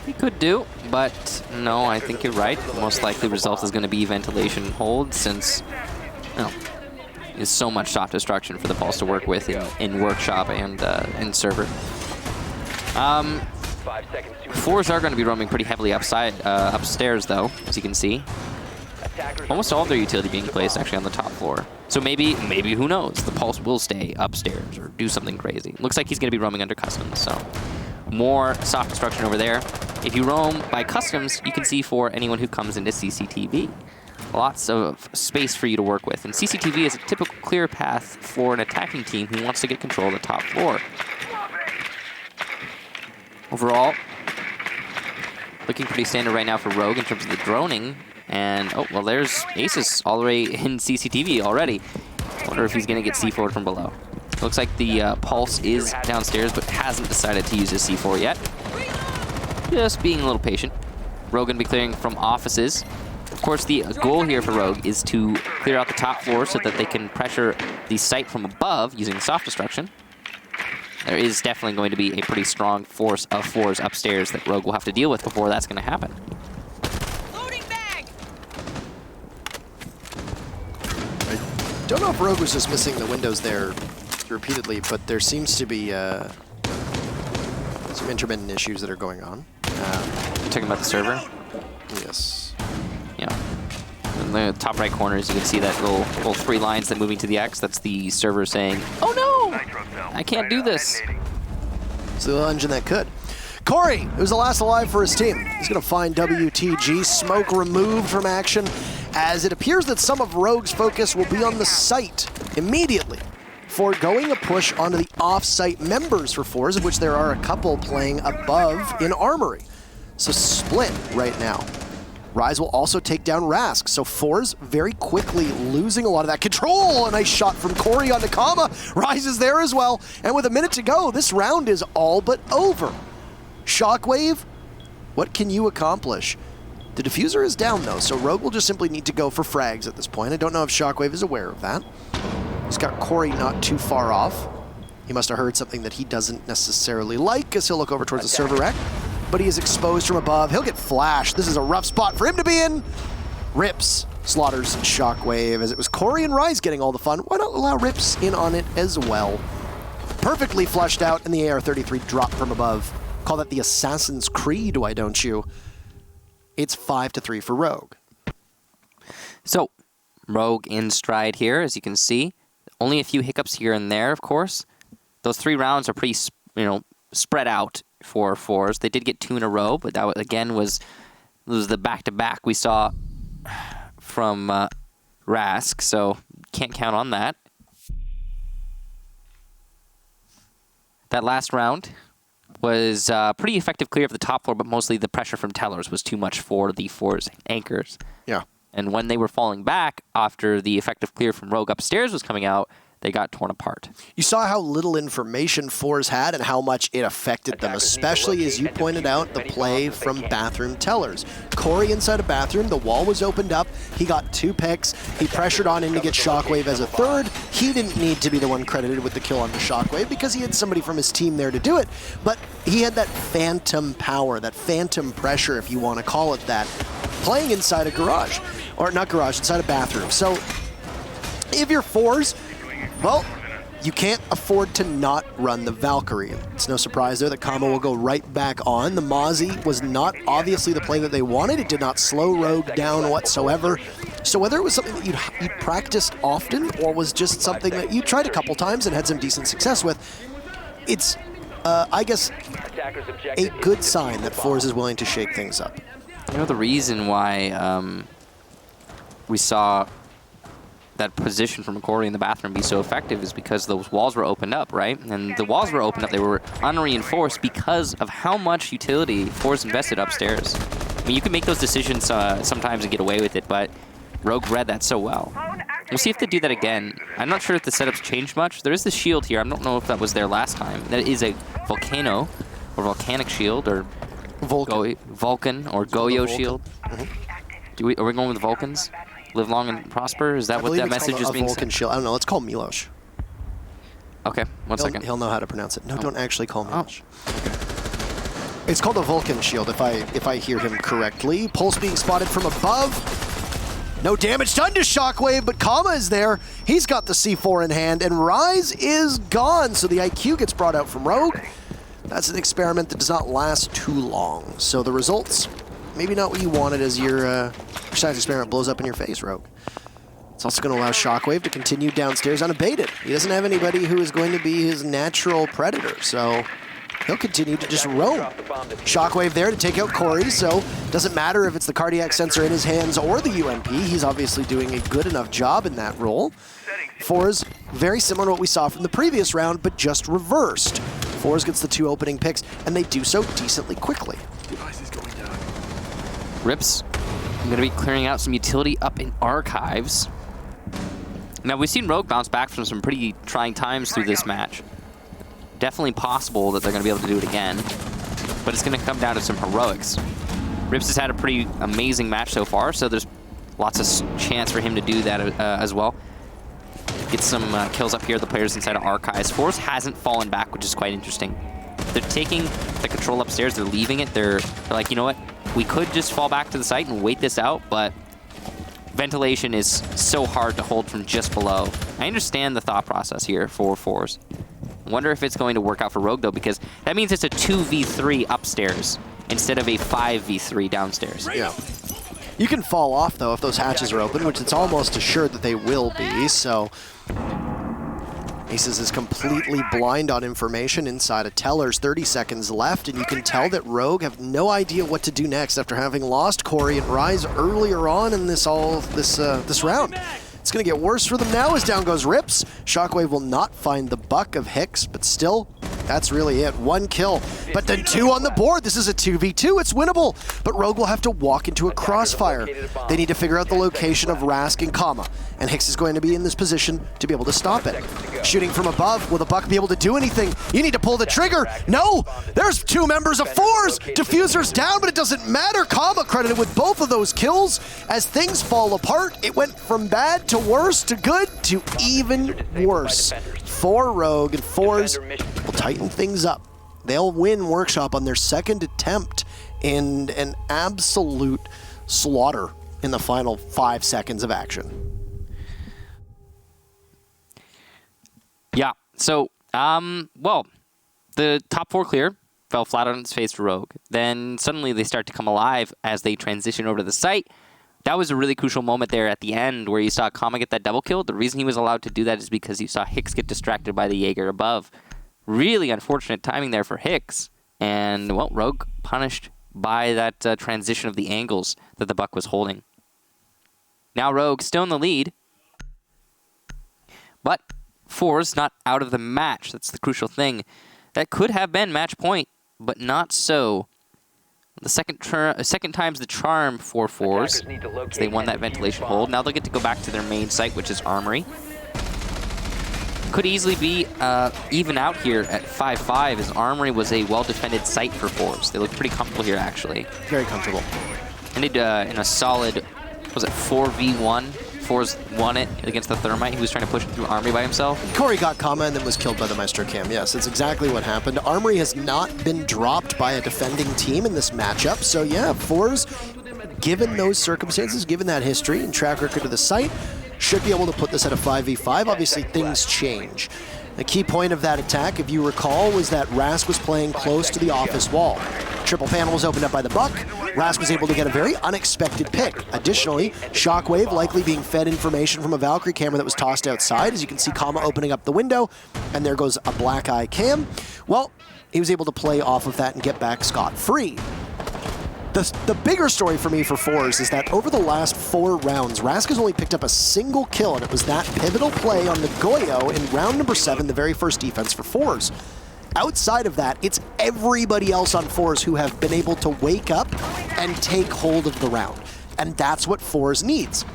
He could do, but no, I think you're right. The most likely result is going to be ventilation hold, since there's so much soft destruction for the Pulse to work with in Workshop and Server. forZe are going to be roaming pretty heavily upstairs, though, as you can see. Almost all of their utility being placed actually on the top floor. So maybe, who knows, the Pulse will stay upstairs or do something crazy. Looks like he's going to be roaming under customs, so more soft destruction over there. If you roam by customs, you can see for anyone who comes into CCTV. Lots of space for you to work with. And CCTV is a typical clear path for an attacking team who wants to get control of the top floor. Overall, looking pretty standard right now for Rogue in terms of the droning. And, oh, well, there's Aces all the way in CCTV already. I wonder if he's going to get C4 from below. Looks like the Pulse is downstairs, but hasn't decided to use his C4 yet. Just being a little patient. Rogue going to be clearing from offices. Of course, the goal here for Rogue is to clear out the top floor so that they can pressure the site from above using soft destruction. There is definitely going to be a pretty strong force of forZe upstairs that Rogue will have to deal with before that's going to happen. Loading bag. I don't know if Rogue was just missing the windows there repeatedly, but there seems to be some intermittent issues that are going on. You're talking about the server? Yes. Yeah. In the top right corner, as you can see that little three lines that moving to the X. That's the server saying, "Oh no, I can't do this." It's the little engine that could. Corey, who's the last alive for his team, he's going to find WTG. Smoke removed from action, as it appears that some of Rogue's focus will be on the site immediately, foregoing a push onto the off-site members for forZe, of which there are a couple playing above in Armory. So split right now. Rise will also take down Rask, so forZe very quickly losing a lot of that control. A nice shot from Corey on Nakama. Rise is there as well, and with a minute to go, this round is all but over. Shockwave, what can you accomplish? The diffuser is down though, so Rogue will just simply need to go for frags at this point. I don't know if Shockwave is aware of that. He's got Corey not too far off. He must have heard something that he doesn't necessarily like, as he'll look over towards the server rack. But he is exposed from above. He'll get flashed. This is a rough spot for him to be in. Rips slaughters Shockwave, as it was Corey and Rise getting all the fun. Why not allow Rips in on it as well? Perfectly flushed out, and the AR-33 dropped from above. Call that the Assassin's Creed, why don't you? It's 5-3 for Rogue. So, Rogue in stride here, as you can see. Only a few hiccups here and there, of course. Those 3 rounds are pretty, spread out for forZe. They did get 2 in a row, but that again was the back-to-back we saw from Rask, so can't count on that. That last round was pretty effective clear of the top floor, but mostly the pressure from tellers was too much for the forZe anchors. Yeah. And when they were falling back after the effective clear from Rogue upstairs was coming out, they got torn apart. You saw how little information forZe had and how much it affected them, especially as you pointed out, the play from bathroom tellers. Corey inside a bathroom, the wall was opened up, he got 2 picks, he pressured on in to get Shockwave as a 3rd. He didn't need to be the one credited with the kill on the Shockwave because he had somebody from his team there to do it, but he had that phantom power, that phantom pressure, if you want to call it that, playing inside a garage, or not garage, inside a bathroom. So if you're forZe, well, you can't afford to not run the Valkyrie. It's no surprise there that Kama will go right back on. The Mozzie was not obviously the play that they wanted. It did not slow Rogue down whatsoever. So whether it was something that you'd practiced often or was just something that you tried a couple times and had some decent success with, it's, I guess, a good sign that forZe is willing to shake things up. You know, the reason why we saw that position from McCory in the bathroom be so effective is because those walls were opened up, right? And the walls were opened up, they were unreinforced because of how much utility forZe invested upstairs. I mean, you can make those decisions sometimes and get away with it, but Rogue read that so well. We'll see if they do that again. I'm not sure if the setup's changed much. There is the shield here. I don't know if that was there last time. That is a volcano or volcanic shield or Vulcan or Goyo shield. Are we going with Vulcans? Live long and prosper? Is that what that message is being Vulcan said? shield. I don't know. Let's call him Milosh. Okay, one second. He'll know how to pronounce it. No, don't actually call him Milosh. It's called a Vulcan shield, if I hear him correctly. Pulse being spotted from above. No damage done to Shockwave, but Kama is there. He's got the C4 in hand, and Rise is gone. So the IQ gets brought out from Rogue. That's an experiment that does not last too long. So the results, maybe not what you wanted as your science experiment blows up in your face, Rogue. It's also going to allow Shockwave to continue downstairs unabated. He doesn't have anybody who is going to be his natural predator, so he'll continue to just roam. Shockwave there to take out Corey, so doesn't matter if it's the cardiac sensor in his hands or the UMP. He's obviously doing a good enough job in that role. forZe, very similar to what we saw from the previous round, but just reversed. forZe gets the 2 opening picks, and they do so decently quickly. Rips, I'm going to be clearing out some utility up in archives. Now, we've seen Rogue bounce back from some pretty trying times through this match. Definitely possible that they're going to be able to do it again, but it's going to come down to some heroics. Rips has had a pretty amazing match so far, so there's lots of chance for him to do that as well. Get some kills up here, the players inside of archives. forZe hasn't fallen back, which is quite interesting. They're taking the control upstairs, they're leaving it. They're like, you know what? We could just fall back to the site and wait this out, but ventilation is so hard to hold from just below. I understand the thought process here for forZe. I wonder if it's going to work out for Rogue, though, because that means it's a 2v3 upstairs instead of a 5v3 downstairs. Yeah. You can fall off, though, if those hatches are open, which it's almost assured that they will be, so Aces is completely blind on information inside of Teller's. 30 seconds left, and you can tell that Rogue have no idea what to do next after having lost Corey and Rise earlier on in this round. It's going to get worse for them now as down goes Rips. Shockwave will not find the buck of Hicks, but still, that's really it. 1 kill, but then 2 on the board. This is a 2v2. It's winnable, but Rogue will have to walk into a crossfire. They need to figure out the location of Rask and Kama, and Hicks is going to be in this position to be able to stop it. Shooting from above, will the buck be able to do anything? You need to pull the trigger. No, there's 2 members of forZe. Diffuser's down, but it doesn't matter. Kama credited with both of those kills. As things fall apart, it went from bad to worse to good to even worse for Rogue, and forZe will tighten things up. They'll win Workshop on their 2nd attempt in an absolute slaughter in the final 5 seconds of action. Yeah, so, well, the top 4 clear, fell flat on its face for Rogue. Then suddenly they start to come alive as they transition over to the site. That was a really crucial moment there at the end where you saw Kama get that double kill. The reason he was allowed to do that is because you saw Hicks get distracted by the Jaeger above. Really unfortunate timing there for Hicks. And, well, Rogue punished by that transition of the angles that the buck was holding. Now Rogue still in the lead. But forZe not out of the match. That's the crucial thing. That could have been match point, but not so. The second time's the charm for forZe. They won that ventilation hold. Now they'll get to go back to their main site, which is Armory. Could easily be even out here at 5-5, as Armory was a well-defended site for forZe. They look pretty comfortable here, actually. Very comfortable. And in a solid, was it 4v1? forZe won it against the Thermite. He was trying to push through Armory by himself. Corey got Kama and then was killed by the Maestro Cam. Yes, that's exactly what happened. Armory has not been dropped by a defending team in this matchup. So yeah, forZe, given those circumstances, given that history and track record of the site, should be able to put this at a 5v5. Obviously, things change. The key point of that attack, if you recall, was that Rask was playing close to the office wall. Triple panel was opened up by the Buck. Rask was able to get a very unexpected pick. Additionally, Shockwave likely being fed information from a Valkyrie camera that was tossed outside. As you can see, Kama opening up the window, and there goes a black eye cam. Well, he was able to play off of that and get back scot-free. The bigger story for me for forZe is that over the last 4 rounds, Rask has only picked up a single kill, and it was that pivotal play on the Goyo in round number 7, the very first defense for forZe. Outside of that, it's everybody else on forZe who have been able to wake up and take hold of the round. And that's what forZe needs.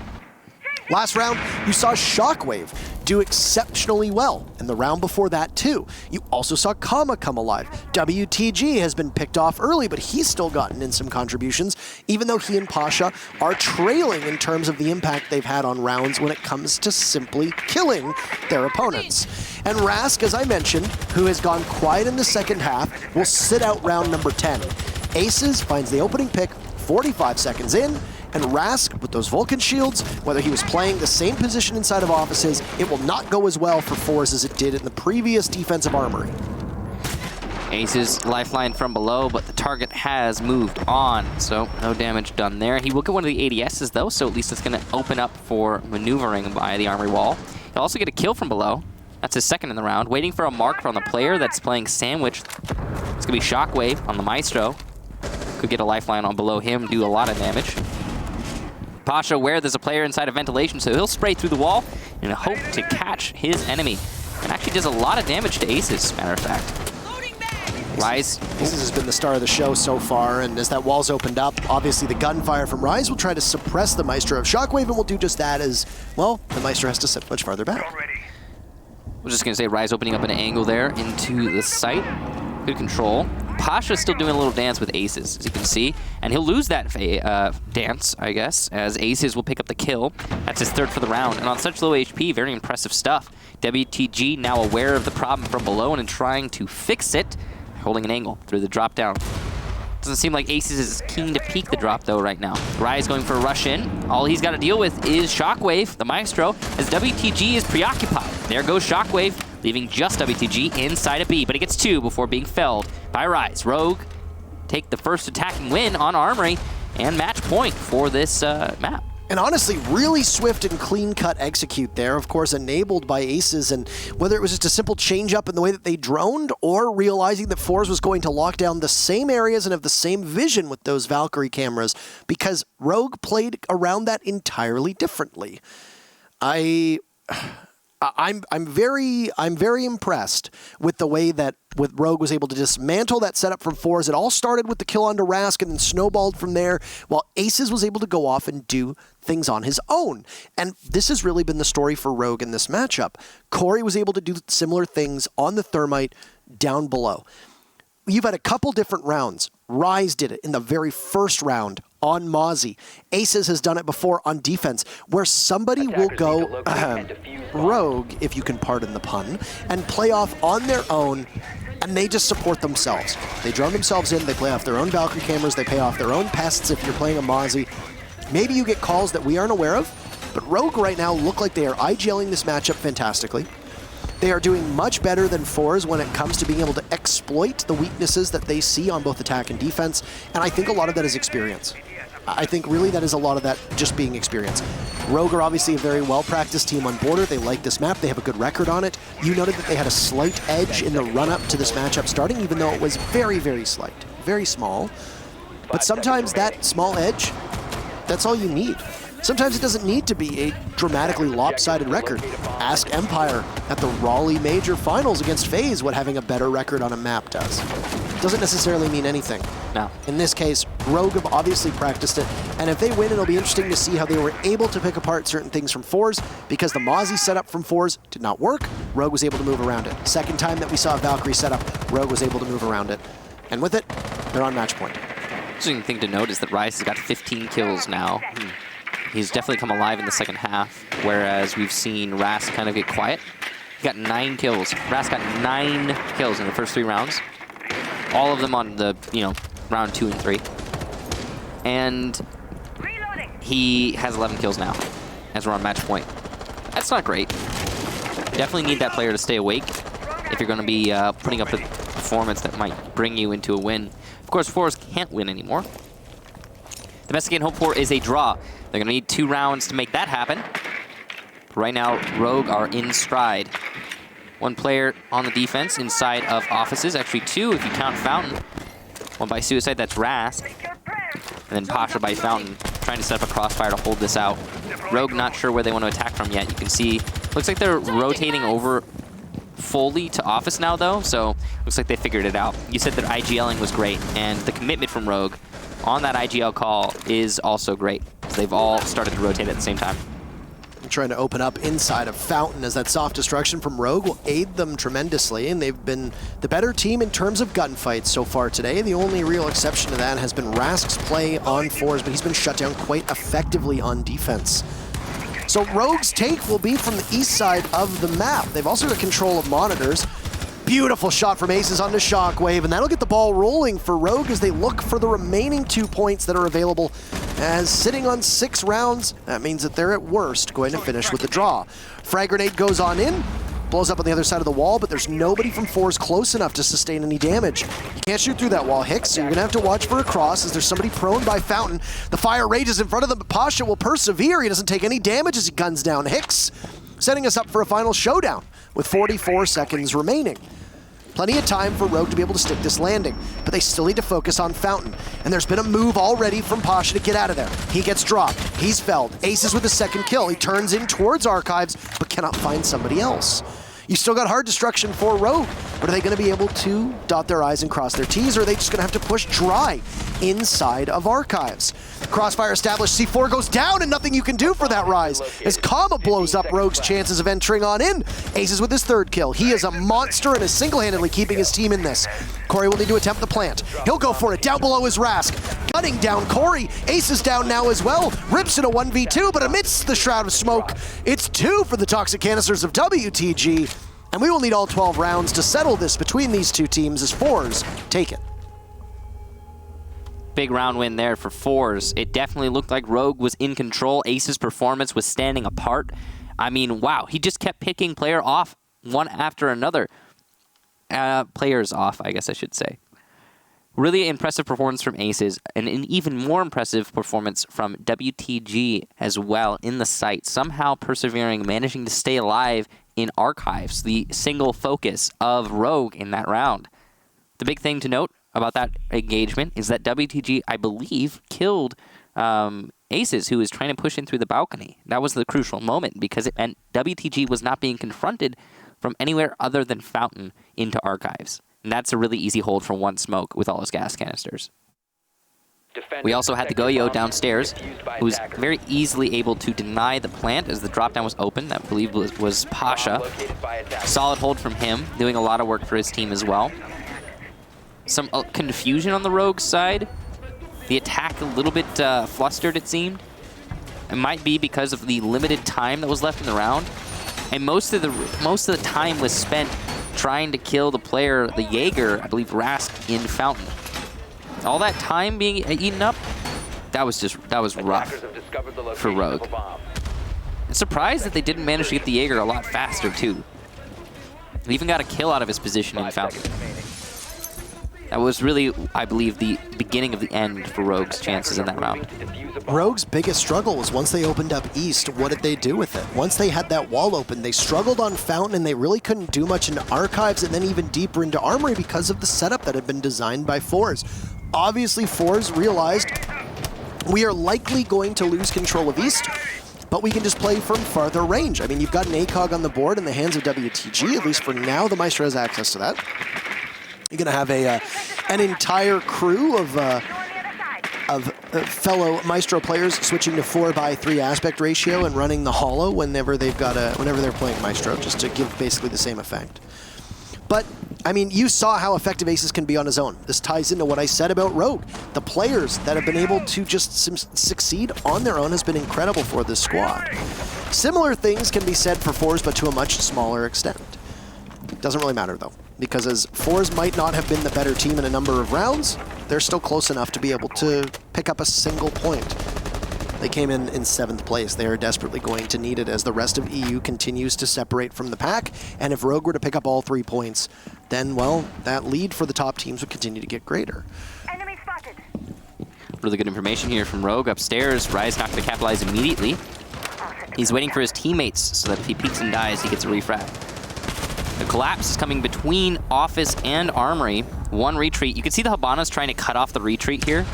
Last round, you saw Shockwave do exceptionally well, and the round before that too. You also saw Kama come alive. WTG has been picked off early, but he's still gotten in some contributions, even though he and Pasha are trailing in terms of the impact they've had on rounds when it comes to simply killing their opponents. And Rask, as I mentioned, who has gone quiet in the second half, will sit out round number 10. Aces finds the opening pick 45 seconds in, and Rask, with those Vulcan shields, whether he was playing the same position inside of offices, it will not go as well for forZe as it did in the previous defensive armory. Ace's lifeline from below, but the target has moved on, so no damage done there. He will get one of the ADSs, though, so at least it's going to open up for maneuvering by the armory wall. He'll also get a kill from below. That's his second in the round. Waiting for a mark from the player that's playing Sandwich. It's going to be Shockwave on the Maestro. Could get a lifeline on below him, do a lot of damage. Pasha aware there's a player inside of ventilation, so he'll spray through the wall and hope to catch his enemy. And actually does a lot of damage to Aces, as a matter of fact. Rise. Aces has been the star of the show so far, and as that wall's opened up, obviously the gunfire from Rise will try to suppress the Maestro of Shockwave, and will do just that as, well, the Maestro has to sit much farther back. I was just going to say, Rise opening up an angle there into the site. Good control. Pasha's still doing a little dance with Aces, as you can see, and he'll lose that dance, I guess, as Aces will pick up the kill. That's his third for the round, and on such low HP, very impressive stuff. WTG now aware of the problem from below and trying to fix it, holding an angle through the drop down. Doesn't seem like Aces is keen to peek the drop, though, right now. Rise going for a rush in. All he's got to deal with is Shockwave, the Maestro, as WTG is preoccupied. There goes Shockwave, leaving just WTG inside a B, but he gets 2 before being felled by Rise. Rogue take the first attacking win on Armory, and match point for this map. And honestly, really swift and clean-cut execute there, of course, enabled by Aces, and whether it was just a simple change-up in the way that they droned, or realizing that forZe was going to lock down the same areas and have the same vision with those Valkyrie cameras, because Rogue played around that entirely differently. I'm very impressed with the way that Rogue was able to dismantle that setup from forZe. It all started with the kill onto Rask and then snowballed from there, while Aces was able to go off and do things on his own. And this has really been the story for Rogue in this matchup. Corey was able to do similar things on the Thermite down below. You've had a couple different rounds. Rise did it in the very first round on Mozzie. Aces has done it before on defense, where somebody will go rogue, if you can pardon the pun, and play off on their own, and they just support themselves. They drone themselves in, they play off their own Valkyrie cameras, they pay off their own pests if you're playing a Mozzie. Maybe you get calls that we aren't aware of, but Rogue right now look like they are IGLing this matchup fantastically. They are doing much better than forZe when it comes to being able to exploit the weaknesses that they see on both attack and defense, and I think a lot of that is experience. I think really that is a lot of that just being experience. Rogue are obviously a very well-practiced team on Border. They like this map. They have a good record on it. You noted that they had a slight edge in the run-up to this matchup starting, even though it was very, very slight, very small. But sometimes that small edge, that's all you need. Sometimes it doesn't need to be a dramatically lopsided record. Ask Empire at the Raleigh Major Finals against FaZe what having a better record on a map does. Doesn't necessarily mean anything. No. In this case, Rogue have obviously practiced it, and if they win, it'll be interesting to see how they were able to pick apart certain things from forZe, because the Mozzie setup from forZe did not work. Rogue was able to move around it. Second time that we saw a Valkyrie setup, Rogue was able to move around it. And with it, they're on match point. Interesting thing to note is that Rise has got 15 kills now. He's definitely come alive in the second half, whereas we've seen Rask kind of get quiet. He got 9 kills. Rask got 9 kills in the first 3 rounds. All of them on the, round 2 and 3. And he has 11 kills now, as we're on match point. That's not great. Definitely need that player to stay awake if you're going to be putting up a performance that might bring you into a win. Of course, forZe can't win anymore. The best they can hope for is a draw. They're going to need 2 rounds to make that happen. But right now, Rogue are in stride. 1 player on the defense inside of offices. Actually 2 if you count Fountain. 1 by Suicide, that's Rask. And then Pasha by Fountain, trying to set up a crossfire to hold this out. Rogue not sure where they want to attack from yet. You can see, looks like they're rotating over fully to office now though, so looks like they figured it out. You said that IGLing was great, and the commitment from Rogue on that IGL call is also great. They've all started to rotate at the same time. Trying to open up inside of Fountain as that soft destruction from Rogue will aid them tremendously, and they've been the better team in terms of gunfights so far today. The only real exception to that has been Rask's play on forZe, but he's been shut down quite effectively on defense. So Rogue's take will be from the east side of the map. They've also got control of monitors. Beautiful shot from Aces onto Shockwave, and that'll get the ball rolling for Rogue as they look for the remaining 2 points that are available. As sitting on 6 rounds, that means that they're at worst going to finish with the draw. Frag grenade goes on in, blows up on the other side of the wall, but there's nobody from forZe close enough to sustain any damage. You can't shoot through that wall, Hicks, so you're gonna have to watch for a cross as there's somebody prone by Fountain. The fire rages in front of them, but Pasha will persevere. He doesn't take any damage as he guns down Hicks, setting us up for a final showdown with 44 seconds remaining. Plenty of time for Rogue to be able to stick this landing, but they still need to focus on Fountain. And there's been a move already from Pasha to get out of there. He gets dropped. He's felled. Aces with the 2nd kill. He turns in towards Archives, but cannot find somebody else. You still got hard destruction for Rogue, but are they going to be able to dot their I's and cross their T's, or are they just going to have to push dry inside of Archives? Crossfire established, C4 goes down, and nothing you can do for that rise as Kama blows up Rogue's chances of entering on in. Aces with his 3rd kill. He is a monster and is single-handedly keeping his team in this. Corey will need to attempt the plant. He'll go for it. Down below is Rask. Gunning down Corey. Ace is down now as well. Rips in a 1v2, but amidst the shroud of smoke, it's 2 for the toxic canisters of WTG. And we will need all 12 rounds to settle this between these 2 teams as forZe take it. Big round win there for forZe. It definitely looked like Rogue was in control. Ace's performance was standing apart. I mean, wow, he just kept picking player off one after another. Players off, I guess I should say. Really impressive performance from Aces, and an even more impressive performance from WTG as well in the site. Somehow persevering, managing to stay alive in Archives, the single focus of Rogue in that round. The big thing to note about that engagement is that WTG, I believe, killed Aces, who was trying to push in through the balcony. That was the crucial moment because it meant WTG was not being confronted from anywhere other than Fountain into Archives. And that's a really easy hold for 1 smoke with all his gas canisters. We also had the Goyo downstairs, who was very easily able to deny the plant as the drop-down was open. That, I believe, was Pasha. Solid hold from him, doing a lot of work for his team as well. Some confusion on the Rogue side. The attack a little bit flustered, it seemed. It might be because of the limited time that was left in the round. And most of the time was spent trying to kill the player, the Jaeger, I believe Rask, in Fountain. All that time being eaten up, that was rough for Rogue. I'm surprised that they didn't manage to get the Jaeger a lot faster too. They even got a kill out of his position in Fountain. That was really, I believe, the beginning of the end for Rogue's chances in that round. Rogue's biggest struggle was once they opened up East, what did they do with it? Once they had that wall open, they struggled on Fountain and they really couldn't do much in Archives and then even deeper into Armory because of the setup that had been designed by forZe. Obviously, forZe realized we are likely going to lose control of East, but we can just play from farther range. I mean, you've got an ACOG on the board in the hands of WTG, at least for now. The Maestro has access to that. You're going to have an entire crew of fellow Maestro players switching to 4:3 aspect ratio and running the Hollow whenever they're playing Maestro, just to give basically the same effect. But I mean, you saw how effective Aces can be on his own. This ties into what I said about Rogue. The players that have been able to just succeed on their own has been incredible for this squad. Similar things can be said for forZe, but to a much smaller extent. Doesn't really matter though, because as forZe might not have been the better team in a number of rounds, they're still close enough to be able to pick up a single point. They came in 7th place. They are desperately going to need it as the rest of EU continues to separate from the pack. And if Rogue were to pick up all 3 points, then, well, that lead for the top teams would continue to get greater. Enemy spotted. Really good information here from Rogue upstairs. Rise not going to capitalize immediately. He's waiting for his teammates so that if he peeks and dies, he gets a refrag. The collapse is coming between Office and Armory. One retreat. You can see the Habana's trying to cut off the retreat here.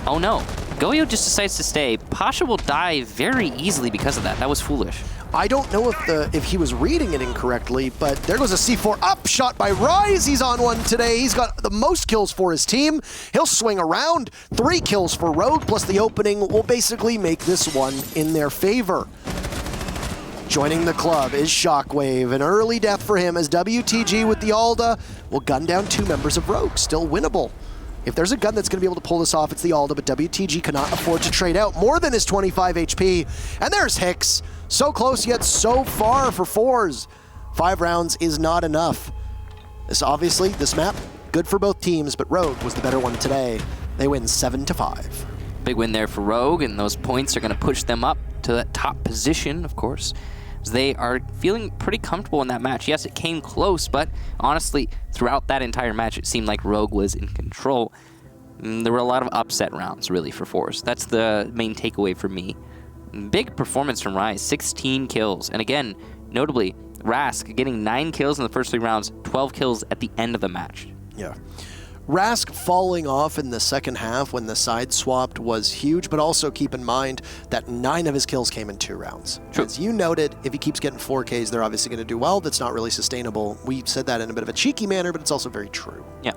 Oh no. Goyo just decides to stay. Pasha will die very easily because of that. That was foolish. I don't know if he was reading it incorrectly, but there goes a C4 up shot by Rise. He's on one today. He's got the most kills for his team. He'll swing around. 3 kills for Rogue, plus the opening will basically make this one in their favor. Joining the club is Shockwave. An early death for him as WTG with the Alda will gun down 2 members of Rogue. Still winnable. If there's a gun that's going to be able to pull this off, it's the Alda, but WTG cannot afford to trade out more than his 25 HP. And there's Hicks. So close yet so far for forZe. 5 rounds is not enough. This map, good for both teams, but Rogue was the better one today. They win 7-5. Big win there for Rogue, and those points are going to push them up to that top position, of course. They are feeling pretty comfortable in that match. Yes, it came close, but honestly, throughout that entire match, it seemed like Rogue was in control. There were a lot of upset rounds, really, for forZe. That's the main takeaway for me. Big performance from Rise, 16 kills. And again, notably, Rask getting 9 kills in the first 3 rounds, 12 kills at the end of the match. Yeah. Rask falling off in the second half when the side swapped was huge, but also keep in mind that 9 of his kills came in 2 rounds. True. As you noted, if he keeps getting 4Ks, they're obviously going to do well. That's not really sustainable. We said that in a bit of a cheeky manner, but it's also very true. Yeah.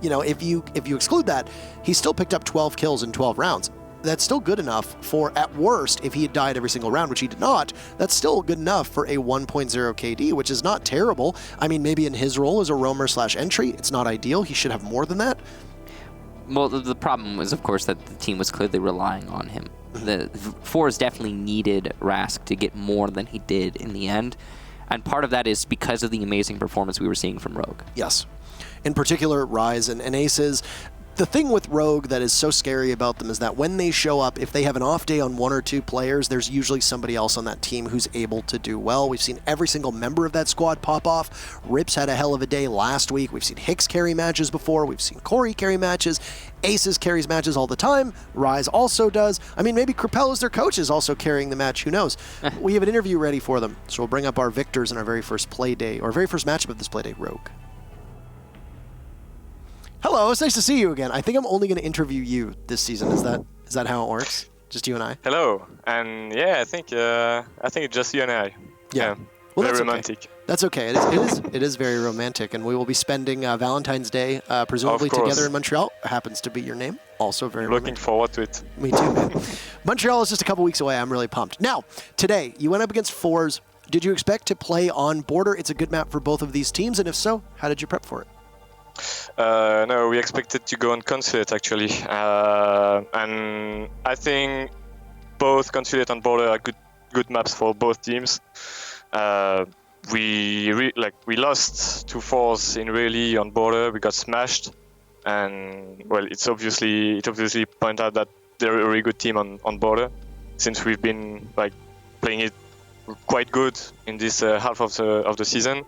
You know, if you exclude that, he still picked up 12 kills in 12 rounds. That's still good enough for, at worst, if he had died every single round, which he did not, that's still good enough for a 1.0 KD, which is not terrible. I mean, maybe in his role as a roamer/entry, it's not ideal. He should have more than that. Well, the problem was, of course, that the team was clearly relying on him. The forZe definitely needed Rask to get more than he did in the end. And part of that is because of the amazing performance we were seeing from Rogue. Yes. In particular, Rise and Aces. The thing with Rogue that is so scary about them is that when they show up, if they have an off day on 1 or 2 players, there's usually somebody else on that team who's able to do well. We've seen every single member of that squad pop off. Rips had a hell of a day last week. We've seen Hicks carry matches before. We've seen Corey carry matches. Aces carries matches all the time. Rise also does. I mean, maybe Crapel as their coach is also carrying the match. Who knows? We have an interview ready for them. So we'll bring up our victors in our very first play day, or very first matchup of this play day, Rogue. Hello, it's nice to see you again. I think I'm only going to interview you this season. Is that how it works? Just you and I? Hello, and yeah, I think it's just you and I. Yeah. Well, very romantic. Okay. That's okay. It is very romantic, and we will be spending Valentine's Day presumably together in Montreal. Happens to be your name. Also very looking forward to it. Me too, man. Montreal is just a couple weeks away. I'm really pumped. Now, today you went up against forZe. Did you expect to play on Border? It's a good map for both of these teams, and if so, how did you prep for it? No, we expected to go on Consulate actually, and I think both Consulate and Border are good maps for both teams. We lost to forZe in Rayleigh on Border. We got smashed, and well, it obviously pointed out that they're a really good team on Border, since we've been playing it quite good in this half of the season.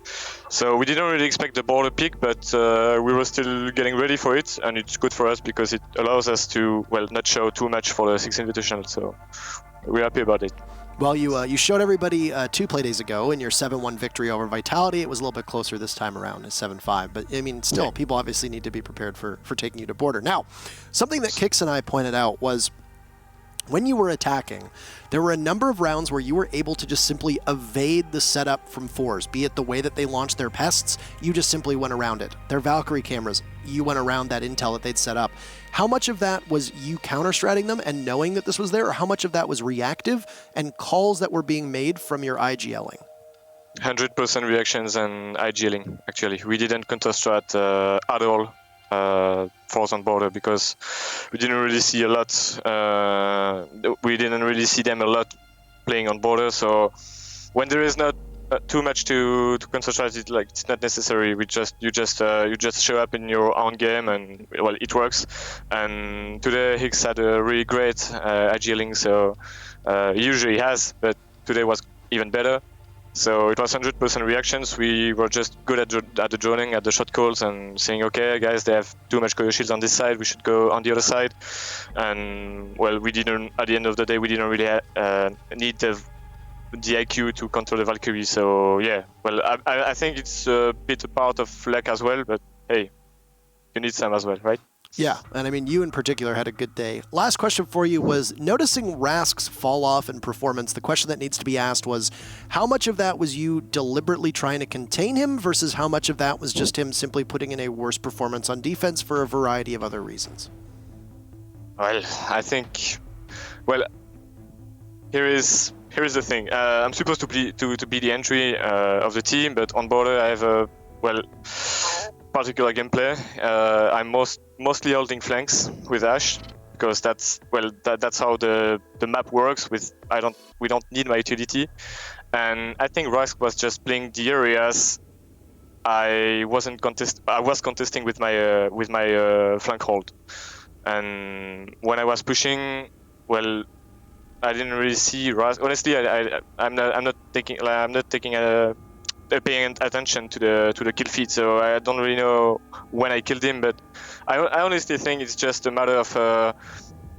So we didn't really expect the Border pick, but we were still getting ready for it, and it's good for us because it allows us to, not show too much for the 6th Invitational, so we're happy about it. Well, you showed everybody 2 play days ago in your 7-1 victory over Vitality. It was a little bit closer this time around, at 7-5, but I mean, still, people obviously need to be prepared for taking you to Border. Now, something that Kix and I pointed out was when you were attacking, there were a number of rounds where you were able to just simply evade the setup from forZe, be it the way that they launched their pests, you just simply went around it. Their Valkyrie cameras, you went around that intel that they'd set up. How much of that was you counter-stratting them and knowing that this was there, or how much of that was reactive and calls that were being made from your IGLing? 100% reactions and IGLing, actually. We didn't counter-strat at all. forZe on Border, because we didn't really see a lot. We didn't really see them a lot playing on Border. So when there is not too much to concentrate. It like it's not necessary. You just show up in your own game, and well, it works. And today Higgs had a really great agiling, so he usually has, but today was even better. So it was 100% reactions. We were just good at the droning, at the shot calls, and saying, okay, guys, they have too much coil shields on this side. We should go on the other side. And well, we didn't. At the end of the day, we didn't really need the IQ to control the Valkyrie. So yeah, well, I think it's a bit a part of luck as well. But hey, you need some as well, right? Yeah, and I mean, you in particular had a good day. Last question for you was, noticing Rask's fall off in performance, the question that needs to be asked was, how much of that was you deliberately trying to contain him versus how much of that was just him simply putting in a worse performance on defense for a variety of other reasons? Well, I think, well, here is the thing. I'm supposed to be the entry of the team, but on border I have a, well, particular gameplay. I'm mostly holding flanks with Ash because that's how the map works. We don't need my utility, and I think Rask was just playing the areas I was contesting with my flank hold, and when I was pushing, well, I didn't really see Rask. Honestly, I'm not paying attention to the kill feed, so I don't really know when I killed him, but I honestly think it's just a matter of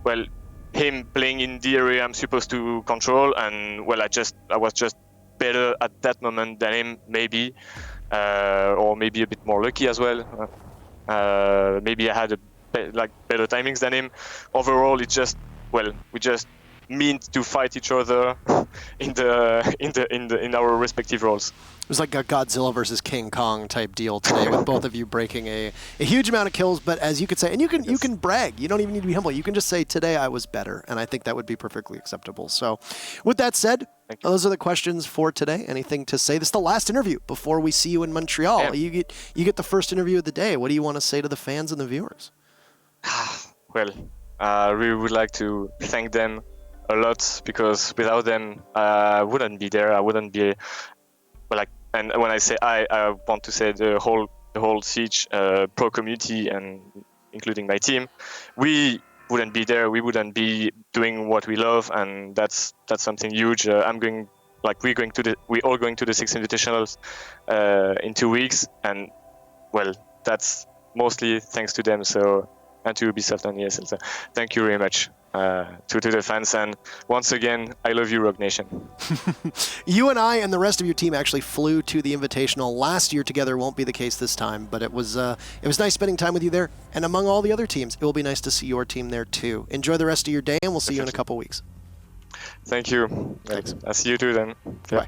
well, him playing in the area I'm supposed to control, and well, I was just better at that moment than him, maybe, or maybe a bit more lucky as well. Maybe I had better timings than him. Overall, it's just, well, we just meant to fight each other in our respective roles. It was like a Godzilla versus King Kong type deal today, with both of you breaking a huge amount of kills. But as you could say, and you can brag. You don't even need to be humble. You can just say, today I was better, and I think that would be perfectly acceptable. So, with that said, those are the questions for today. Anything to say? This is the last interview before we see you in Montreal. Yeah. You get the first interview of the day. What do you want to say to the fans and the viewers? Well, I really would like to thank them a lot, because without them, I wouldn't be there. I wouldn't be, and when I say I want to say the whole Siege pro community, and including my team. We wouldn't be there. We wouldn't be doing what we love, and that's something huge. We're all going to the 6 Invitationals in 2 weeks, and well, that's mostly thanks to them. So, and to Ubisoft and ESL. So thank you very much to the fans, and once again, I love you, Rogue Nation. You and I and the rest of your team actually flew to the Invitational last year together. Won't be the case this time, but it was nice spending time with you there, and among all the other teams, it will be nice to see your team there too. Enjoy the rest of your day, and we'll see you in a couple weeks. Thank you. Thanks. I'll see you too then. Bye.